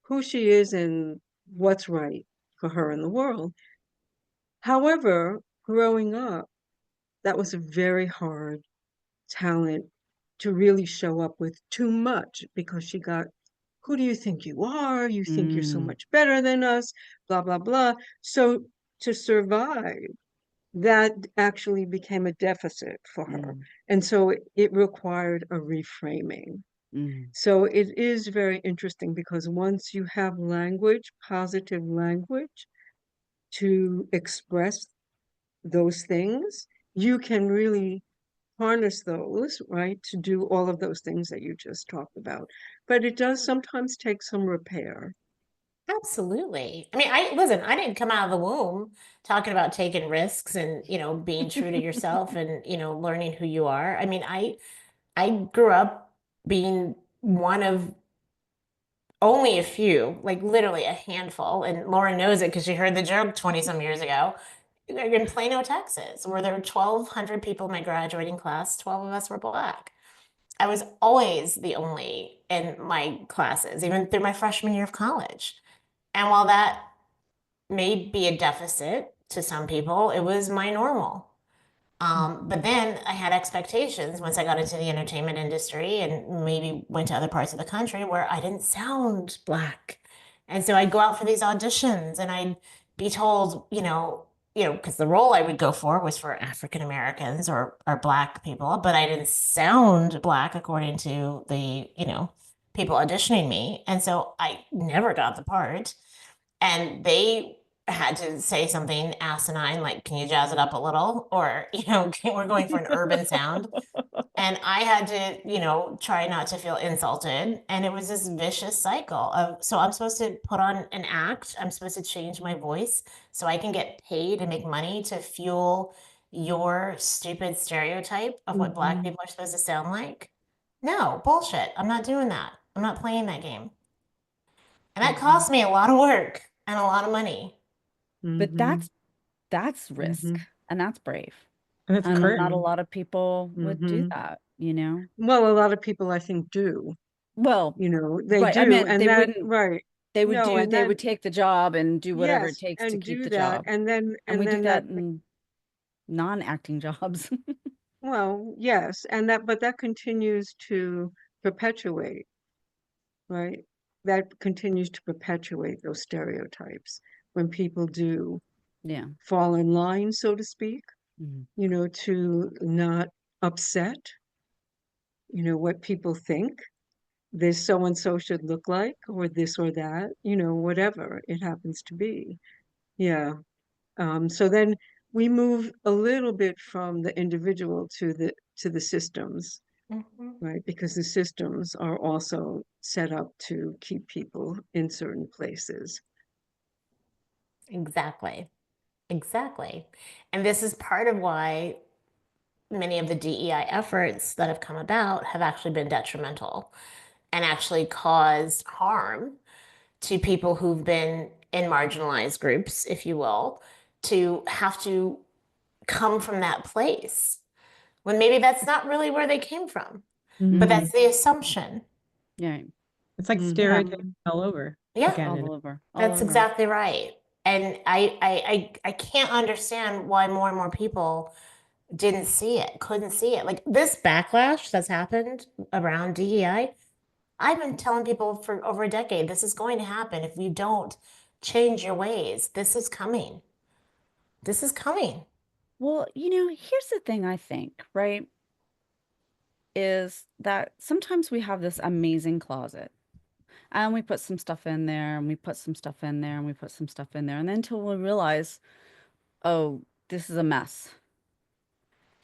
who she is and what's right for her in the world. However, growing up, that was a very hard talent to really show up with too much because she got, who do you think you are? You think you're so Mm, much better than us, blah, blah, blah. So to survive, that actually became a deficit for her. mm, And so it required a reframing. mm, So it is very interesting because once you have language, positive language to express those things, you can really harness those, right, to do all of those things that you just talked about. But it does sometimes take some repair. Absolutely. I mean, I didn't come out of the womb talking about taking risks and, being true to yourself and, learning who you are. I mean, I grew up being one of only a few, like literally a handful, and Lauren knows it because she heard the joke 20 some years ago. In Plano, Texas, where there were 1,200 people in my graduating class, 12 of us were Black. I was always the only in my classes, even through my freshman year of college. And while that may be a deficit to some people, it was my normal. But then I had expectations once I got into the entertainment industry and maybe went to other parts of the country where I didn't sound Black. And so I'd go out for these auditions and I'd be told, because the role I would go for was for African Americans or Black people, but I didn't sound Black according to the, people auditioning me. And so I never got the part. And they had to say something asinine like, can you jazz it up a little? Or, we're going for an urban sound. And I had to, try not to feel insulted. And it was this vicious cycle of, so I'm supposed to put on an act, I'm supposed to change my voice so I can get paid and make money to fuel your stupid stereotype of what Black Mhm, people are supposed to sound like. No, bullshit. I'm not doing that. I'm not playing that game. And that mhm, cost me a lot of work and a lot of money. but mhm, that's risk mhm, and that's brave. And it's And current. not a mhm, lot of people would do mhm. that, you know? Well, a lot of people I think do, Well, they right. I do. meant And they that, wouldn't, right. No, and they would then, take the job and do whatever it yes, takes to and keep do the that. job. And then, And we and do then that that, in non-acting jobs. Well, yes, but that continues to perpetuate, right? That continues to perpetuate those stereotypes when people do Yeah. fall in line, so to speak, Mhm. to not upset, what people think this so and so should look like, or this or that, whatever it happens to be. Yeah. So then we move a little bit from the individual to the systems, Mhm. right? Because the systems are also set up to keep people in certain places. Exactly. Exactly. And this is part of why many of the DEI efforts that have come about have actually been detrimental and actually caused harm to people who've been in marginalized groups, if you will, to have to come from that place when maybe that's not really where they came from. But that's the assumption. Yeah. It's like Mhm. stereotypes all over Yeah, again. All over. All that's over. exactly right. And I can't understand why more and more people didn't see it, couldn't see it. Like this backlash that's happened around DEI, I've been telling people for over a decade, this is going to happen if you don't change your ways. This is coming. This is coming. Well, here's the thing I think, right? Is that sometimes we have this amazing closet and we put some stuff in there and we put some stuff in there and we put some stuff in there. And then until we realize, oh, this is a mess.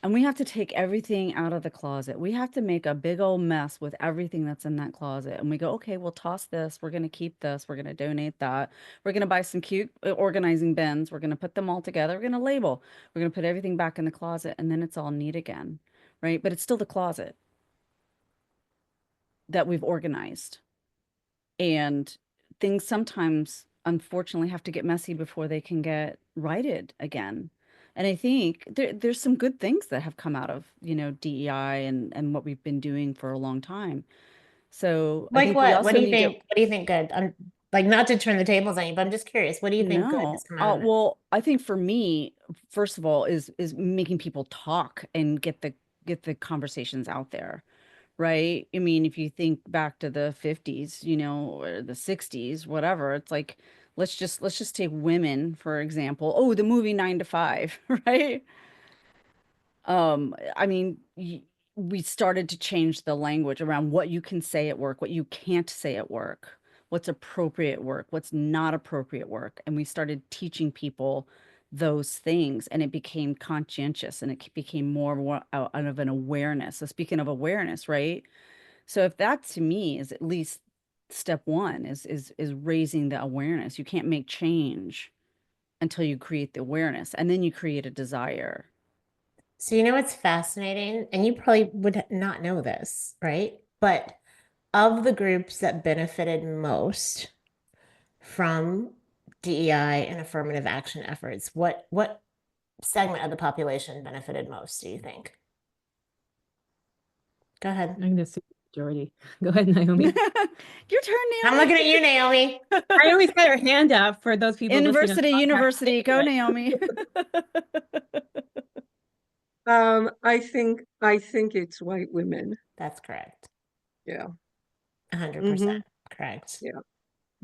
And we have to take everything out of the closet. We have to make a big old mess with everything that's in that closet. And we go, okay, we'll toss this. We're going to keep this. We're going to donate that. We're going to buy some cute organizing bins. We're going to put them all together. We're going to label. We're going to put everything back in the closet. And then it's all neat again. Right. But it's still the closet that we've organized. And things sometimes, unfortunately, have to get messy before they can get righted again. And I think there's some good things that have come out of, DEI and what we've been doing for a long time. So I Like think we what? What also do you need to think? What do you think good? I'm like not to turn the tables on you, but I'm just curious. What do you think good has know. come out of it? Well, I think for me, first of all, is making people talk and get the conversations out there. Right? I mean, if you think back to the 50s, or the 60s, whatever, it's like let's just take women, for example. Oh, the movie 9 to 5, right? I mean, we started to change the language around what you can say at work, what you can't say at work, what's appropriate work, what's not appropriate work, and we started teaching people those things, and it became conscientious, and it became more out of an awareness. So speaking of awareness, right? So if that to me is at least step one is raising the awareness. You can't make change until you create the awareness, and then you create a desire. So you know what's fascinating, and you probably would not know this, right? But of the groups that benefited most from DEI and affirmative action efforts, what segment of the population benefited most, do you think? Go ahead. I'm gonna assume majority. Go ahead, Naomi. Your turn, I'm Naomi. looking at you, Naomi. I always got her hand up for those people listening on Inversity, podcast. university, go, Naomi. I think it's white women. That's correct. Yeah. 100% correct. Yeah.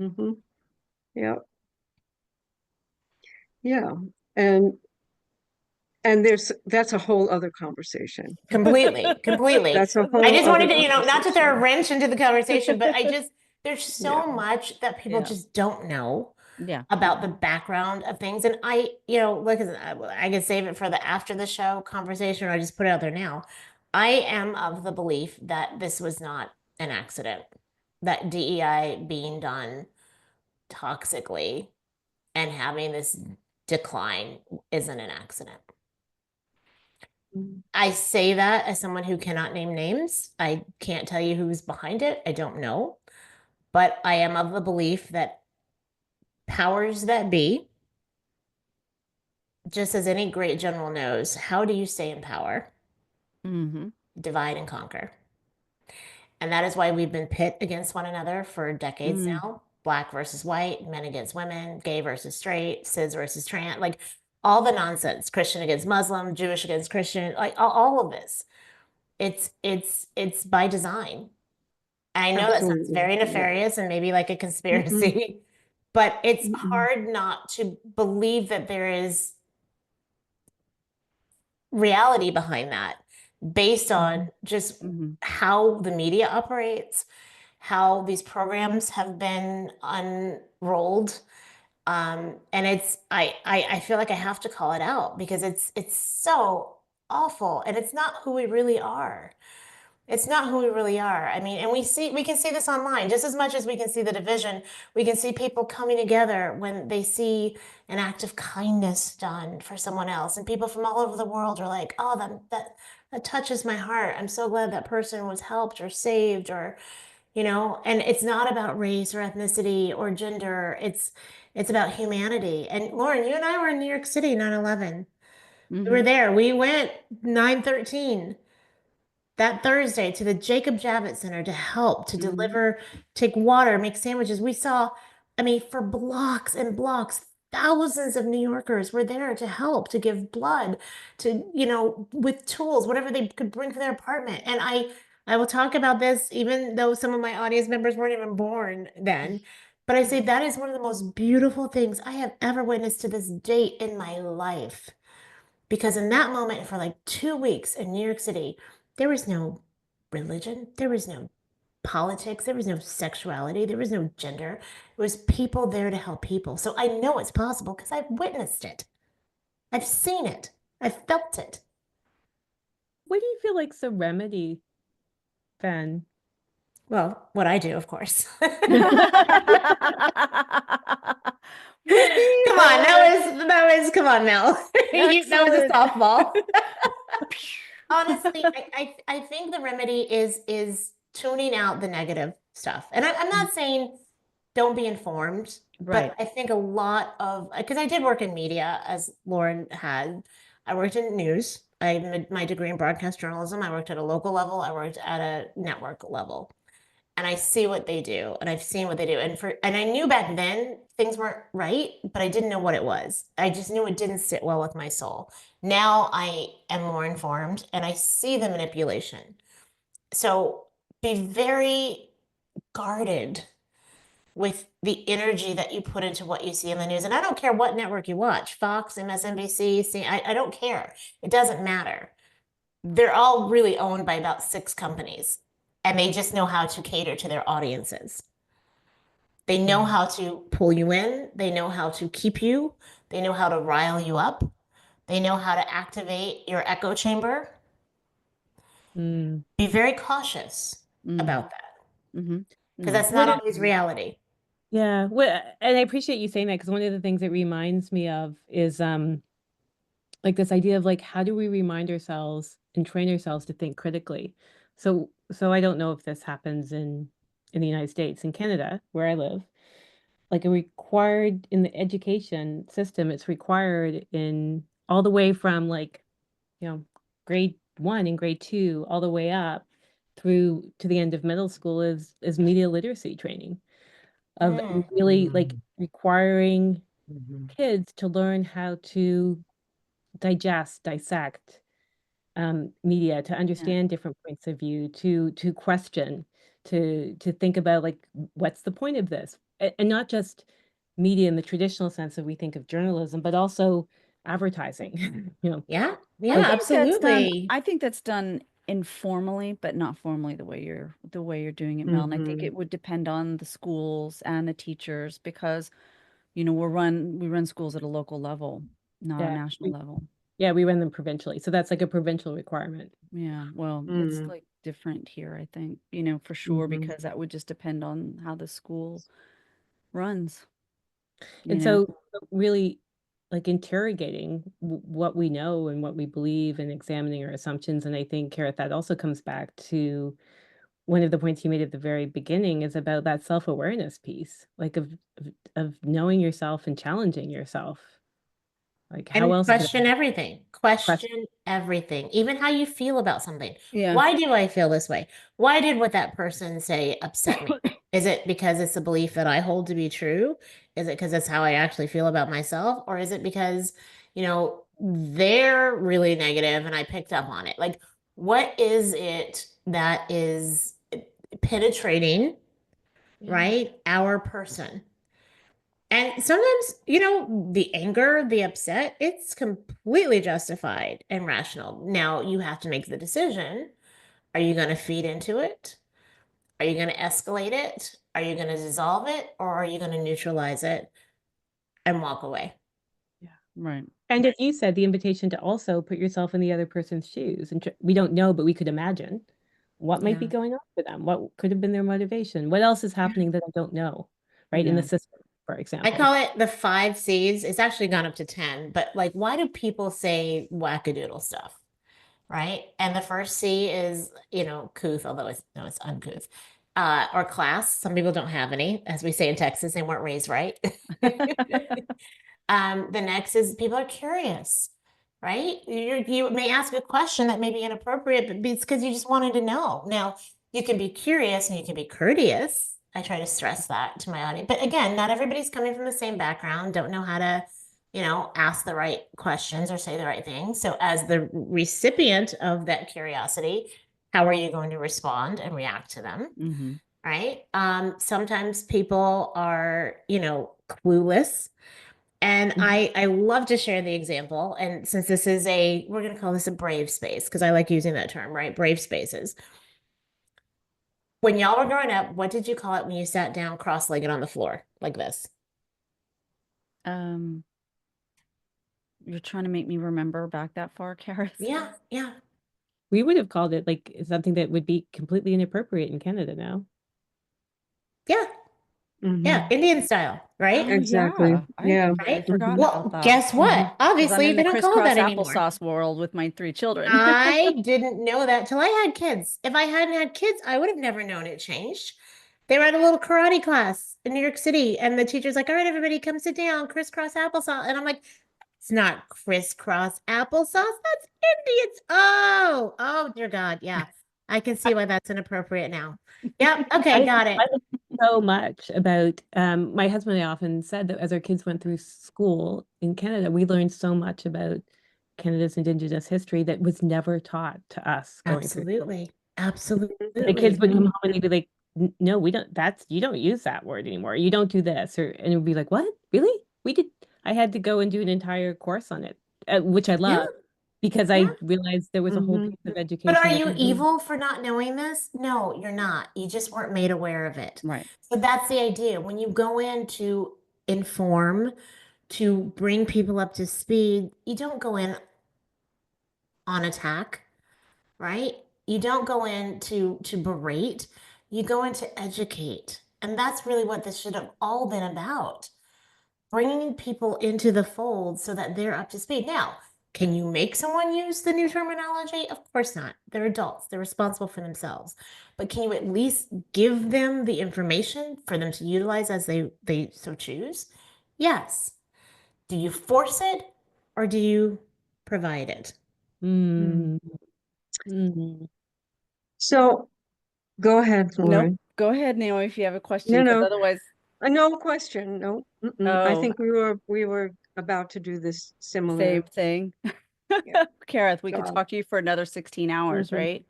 hmm Yeah. Yeah. And that's a whole other conversation. Completely, completely. That's a I whole just other wanted to, not to throw a conversation. wrench into the conversation, but there's so Yeah. much that people Yeah. just don't know Yeah. about the background of things. And look, I can save it for the after the show conversation, or I just put it out there now. I am of the belief that this was not an accident, that DEI being done toxically and having this decline isn't an accident. Mm. I say that as someone who cannot name names. I can't tell you who's behind it. I don't know. But I am of the belief that powers that be, just as any great general knows, how do you stay in power? Mm-hmm. Divide and conquer. And that is why we've been pit against one another for decades now. Black versus white, men against women, gay versus straight, cis versus trans. Like all the nonsense, Christian against Muslim, Jewish against Christian, like all of this. It's by design. I know that sounds Absolutely. very Yeah. nefarious and maybe like a Mm-mm, conspiracy, but it's mm-mm, hard not to believe that there is reality behind that based on just Mhm. how the media operates, how these programs have been unrolled. And I feel like I have to call it out because it's so awful and it's not who we really are. It's not who we really are. I mean, and we can see this online just as much as we can see the division. We can see people coming together when they see an act of kindness done for someone else. And people from all over the world are like, oh, that touches my heart. I'm so glad that person was helped or saved or, and it's not about race or ethnicity or gender. It's about humanity. And Lorin, you and I were in New York City 9/11. We were Mhm. there. We went 9/13 that Thursday to the Jacob Javits Center to help, to Mhm. deliver, take water, make sandwiches. We saw, I mean, for blocks and blocks, thousands of New Yorkers were there to help, to give blood, to, with tools, whatever they could bring for their apartment. And I will talk about this, even though some of my audience members weren't even born then. But I say that is one of the most beautiful things I have ever witnessed to this date in my life. Because in that moment, for like 2 weeks in New York City, there was no religion, there was no politics, there was no sexuality, there was no gender. It was people there to help people. So I know it's possible because I've witnessed it. I've seen it. I've felt it. What do you feel like's the remedy, then? Well, what I do, of course. Whoopee, Come on, Lorin. come on, Mel. That was a Excellent. softball. Honestly, I think the remedy is tuning out the negative stuff. And I'm not saying don't be informed, Right. but I think a lot of because I did work in media as Lorin had. I worked in news. I had my degree in broadcast journalism. I worked at a local level. I worked at a network level. And I see what they do and I've seen what they do. And I knew back then things weren't right, but I didn't know what it was. I just knew it didn't sit well with my soul. Now I am more informed and I see the manipulation. So be very guarded with the energy that you put into what you see in the news. And I don't care what network you watch, Fox, MSNBC, I don't care. It doesn't matter. They're all really owned by about 6 companies, and they just know how to cater to their audiences. They know how to pull you in, they know how to keep you, they know how to rile you up, they know how to activate your echo chamber. Mm. Be very cautious Mm. about that Mhm. because No. that's not What always reality. Yeah, and I appreciate you saying that because one of the things it reminds me of is like this idea of like how do we remind ourselves and train ourselves to think critically. So I don't know if this happens in the United States. In Canada, where I live, like a required in the education system, it's required in all the way from like, grade 1 and grade 2 all the way up through to the end of middle school is media literacy training of Mm. really like requiring kids to learn how to digest, dissect media, to Yeah. understand different points of view, to question, to think about like what's the point of this, and not just media in the traditional sense that we think of journalism, but also advertising. Yeah, I yeah, Like, think that's done. absolutely. I think that's done informally, but not formally the way you're doing it, Mel. And I think mm-hmm. it would depend on the schools and the teachers because, we run schools at a local level, not a yeah, national level. we run them provincially, so that's like a provincial requirement. Yeah, well, it's Mm-hmm. like different here, I think, for sure, Mm-hmm. because that would just depend on how the school runs, you And know. so really like interrogating what we know and what we believe and examining our assumptions. And I think, Karith, that also comes back to one of the points you made at the very beginning is about that self-awareness piece, like of knowing yourself and challenging yourself. Like how And else could I question everything. question? Question everything, even how you feel about something. Yeah. Why do I feel this way? Why did what that person say upset me? Is it because it's a belief that I hold to be true? Is it because that's how I actually feel about myself? Or is it because they're really negative and I picked up on it. Like, what is it that is penetrating, right, our person? And sometimes, the anger, the upset, it's completely justified and rational. Now you have to make the decision. Are you going to feed into it? Are you going to escalate it? Are you going to dissolve it? Or are you going to neutralize it and walk away? Right. And as you said, the invitation to also put yourself in the other person's shoes. And we don't know, but we could imagine what might be Yeah. going on for them. What could have been their motivation? What else is happening that I don't know, right? In the Yeah. system, for I example. call it the 5 C's. It's actually gone up to 10, but like, why do people say wackadoodle stuff? Right. And the first C is, couth, although it's uncouth, or class. Some people don't have any, as we say in Texas, they weren't raised right. The next is people are curious, right? You may ask a question that may be inappropriate, but it's because you just wanted to know. Now, you can be curious and you can be courteous. I try to stress that to my audience. But again, not everybody's coming from the same background, don't know how to, ask the right questions or say the right things. So, as the recipient of that curiosity, how are you going to respond and react to them? Mm-hmm. Right? Sometimes people are, clueless. And I love to share the example. And since this is we're going to call this a brave space, because I like using that term, right? Brave spaces. When y'all were growing up, what did you call it when you sat down cross-legged on the floor like this? You're trying to make me remember back that far, Karith? Yeah, yeah. We would have called it like something that would be completely inappropriate in Canada now. Yeah. Mhm. Yeah. Indian style, right? Exactly. Yeah. I Yeah. had completely Right? forgotten Well, about that. guess what? 'Cause I'm Obviously, in they the don't call it crisscross that anymore. applesauce world with my 3 children. I didn't know that till I had kids. If I hadn't had kids, I would have never known it changed. They were at a little karate class in New York City, and the teacher's like, "All right, everybody, come sit down, crisscross applesauce." And I'm like, "It's not crisscross applesauce. That's Indians." Oh, dear God. Yeah. I can see why that's inappropriate now. Yep. Okay, got it. I learned so much about my husband and I often said that as our kids went through school in Canada, we learned so much about Canada's Indigenous history that was never taught to us going through. Absolutely. The kids Absolutely. would come home and they'd be like, No, we don't, you don't use that word anymore. You don't do this. And it would be like, what? Really? We did. I had to go and do an entire course on it, which I Yeah. love because Yeah. I realized there was a whole Mhm. piece of But education. are that you was- evil for not knowing this? No, you're not. You just weren't made aware of it. Right. So that's the idea. When you go in to inform, to bring people up to speed, you don't go in on attack, right? You don't go in to berate. You go in to educate. And that's really what this should have all been about. Bringing people into the fold so that they're up to speed. Now, can you make someone use the new terminology? Of course not. They're adults, they're responsible for themselves. But can you at least give them the information for them to utilize as they so choose? Yes. Do you force it or do you provide it? Mm. Mm. So go ahead, Nope. Lorin. Go ahead, Naomi, if you have a question, No, because no. otherwise, No question. No. I oh, think we were about to do this similar. same thing. Yeah. Karith, we could God. talk to you for another 16 hours, Mhm. right?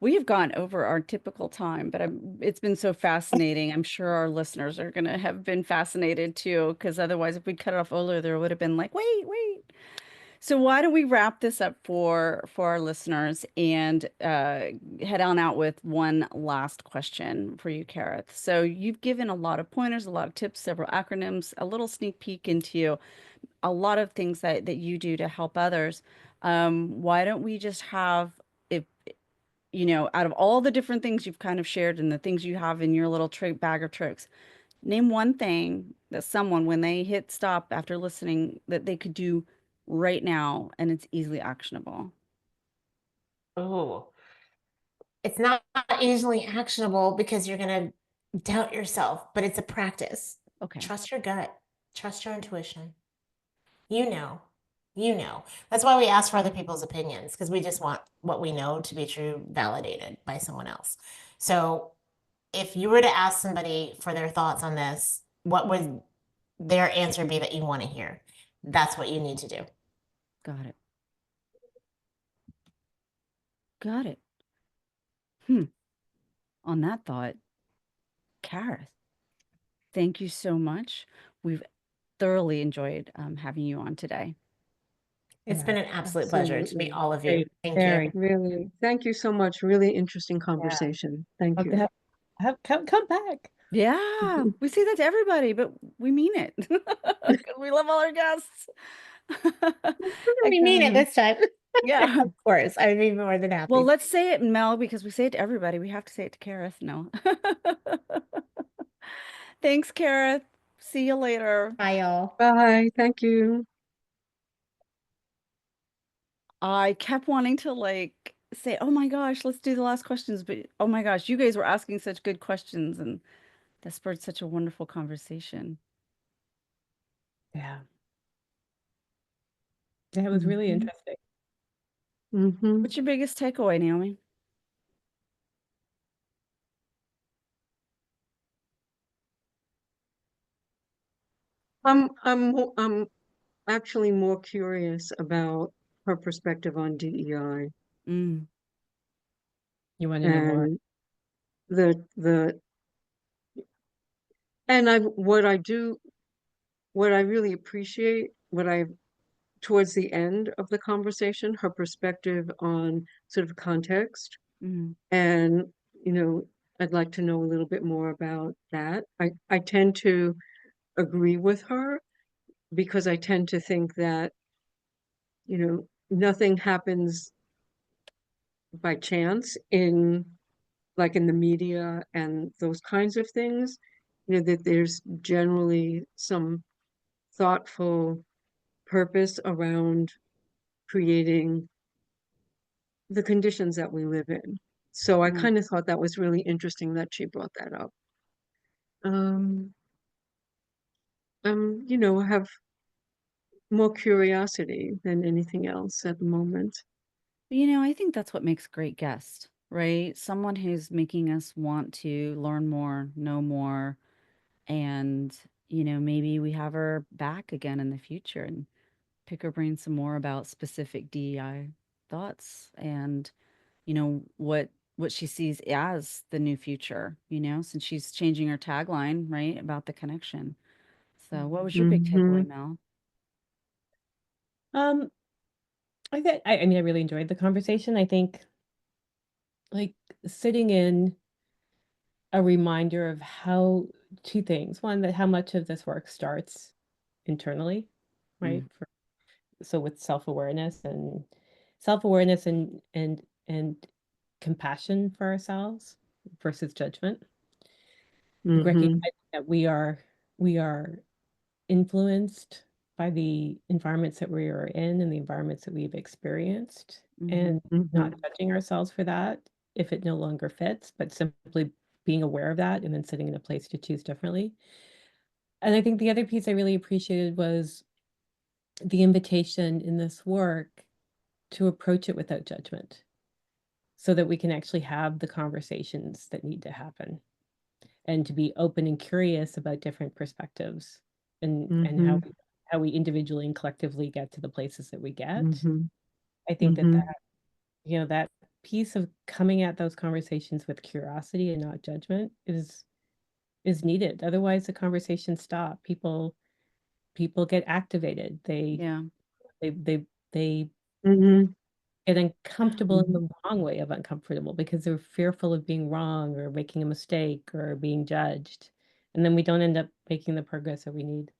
We have gone over our typical time, but it's been so fascinating. I'm sure our listeners are going to have been fascinated too, because otherwise, if we cut it off earlier, there would have been like, wait. So why don't we wrap this up for our listeners and head on out with one last question for you, Karith. So you've given a lot of pointers, a lot of tips, several acronyms, a little sneak peek into a lot of things that you do to help others. Why don't we just have, if out of all the different things you've kind of shared and the things you have in your little trick bag of tricks, name one thing that someone, when they hit stop after listening, that they could do right now and it's easily actionable. Oh, it's not easily actionable because you're going to doubt yourself, but it's a practice. Okay. Trust your gut, trust your intuition. You know, you know. That's why we ask for other people's opinions, because we just want what we know to be true validated by someone else. So if you were to ask somebody for their thoughts on this, what would their answer be that you want to hear? That's what you need to do. Got it. Got it. On that thought, Karith, thank you so much. We've thoroughly enjoyed having you on today. It's Yeah, been an absolute pleasure to meet Absolutely. all of you. great. Thank Very. you. Really. Thank you so much. Really interesting conversation. Thank Hope to you. come back. Yeah, we say that to everybody, but we mean it. 'Cause we love all our guests. We mean it this time. Yeah. Of course. I'm even more than happy. Well, let's say it, Mel, because we say it to everybody. We have to say it to Karith. No. Thanks, Karith. See you later. Bye, y'all. Bye. Thank you. I kept wanting to like say, oh my gosh, let's do the last questions. But oh my gosh, you guys were asking such good questions and that spurred such a wonderful conversation. Yeah. Yeah, it was really Mhm. interesting. Mhm. What's your biggest takeaway, Naomi? I'm actually more curious about her perspective on DEI Mm, You want to know more? and the and I what I really appreciate what I towards the end of the conversation, her perspective on sort of context. mm, And, you know, I'd like to know a little bit more about that. I tend to agree with her because I tend to think that, nothing happens by chance in like in the media and those kinds of things. That there's generally some thoughtful purpose around creating the conditions that we live in. So I mm. kind of thought that was really interesting that she brought that up. Um, have more curiosity than anything else at the moment. I think that's what makes a great guest, right? Someone who's making us want to learn more, know more, and, maybe we have her back again in the future and pick her brain some more about specific DEI thoughts and, what she sees as the new future, since she's changing her tagline, right, about the connection. So what was your big Hmm. takeaway, Mel? Um, I mean, I really enjoyed the conversation. I think like sitting in a reminder of how two things. One, that how much of this work starts internally, right? Mm, So with self-awareness and compassion for ourselves versus judgment. Recognizing Hmm. that we are influenced by the environments that we are in and the environments that we've experienced, mhm, and not Hmm. judging ourselves for that if it no longer fits, but simply being aware of that and then sitting in a place to choose differently. And I think the other piece I really appreciated was the invitation in this work to approach it without judgment so that we can actually have the conversations that need to happen and to be open and curious about different perspectives and Hmm. how we individually and collectively get to the places that we get. Hmm. I think that Hmm. that piece of coming at those conversations with curiosity and not judgment is needed. Otherwise the conversations stop. People get activated. yeah. They Hmm. get uncomfortable in Hmm. the wrong way of uncomfortable because they're fearful of being wrong or making a mistake or being judged. And then we don't end up making the progress that we need.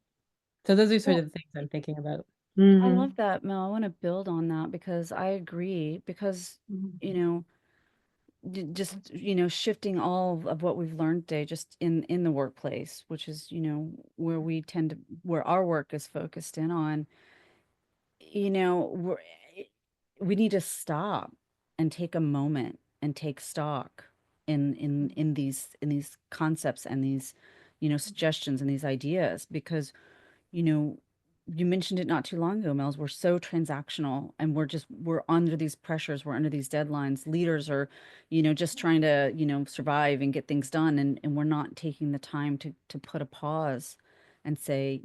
So those are sort Well, of the things I'm thinking about. I Hmm. love that, Mel. I want to build on that because I agree. Because, you know, just shifting all of what we've learned today, just in the workplace, which is where our work is focused in on. You know, we need to stop and take a moment and take stock in these concepts and these suggestions and these ideas because you know you mentioned it not too long ago, Mel's. We're so transactional and we're under these pressures, we're under these deadlines. Leaders are just trying to survive and get things done, and we're not taking the time to put a pause and say,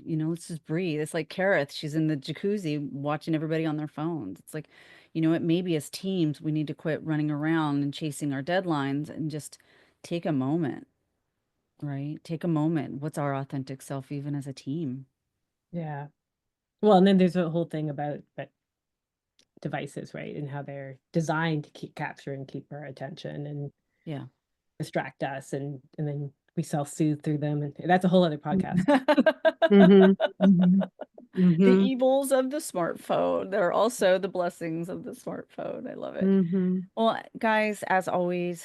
let's just breathe. It's like Karith, she's in the jacuzzi watching everybody on their phones. It's like, what, maybe as teams, we need to quit running around and chasing our deadlines and just take a moment, right? Take a moment. What's our authentic self, even as a team? Yeah. Well, and then there's a whole thing about devices, right? And how they're designed to capture and keep our attention and Yeah. distract us. And then we self-soothe through them. And that's a whole other podcast. The evils of the smartphone. There are also the blessings of the smartphone. I love it. Well, guys, as always,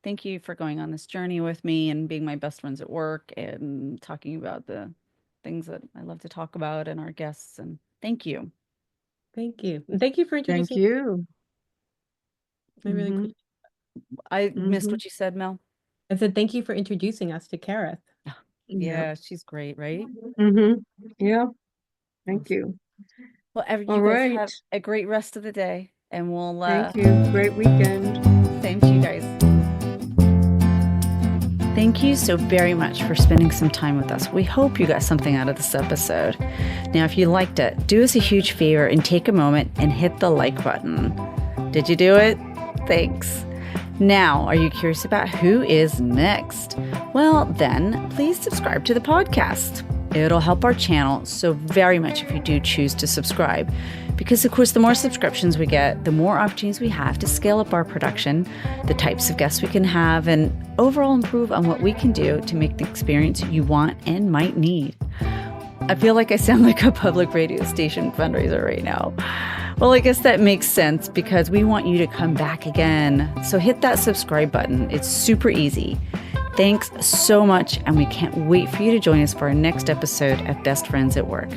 thank you for going on this journey with me and being my best friends at work and talking about the things that I love to talk about and our guests. And thank you. Thank you. And thank you for introducing. Thank you. I really appreciate I missed what you said, Mel. I said, thank you for introducing us to Karith. Yeah, she's great, right? Yeah. Thank you. Well, you All guys right. have a great rest of the day, and we'll Thank you. Great weekend. Same to you guys. Thank you so very much for spending some time with us. We hope you got something out of this episode. Now, if you liked it, do us a huge favor and take a moment and hit the like button. Did you do it? Thanks. Now, are you curious about who is next? Well, then please subscribe to the podcast. It'll help our channel so very much if you do choose to subscribe. Because, of course, the more subscriptions we get, the more opportunities we have to scale up our production, the types of guests we can have, and overall improve on what we can do to make the experience you want and might need. I feel like I sound like a public radio station fundraiser right now. Well, I guess that makes sense because we want you to come back again. So hit that subscribe button. It's super easy. Thanks so much, and we can't wait for you to join us for our next episode of Best Friends at Work.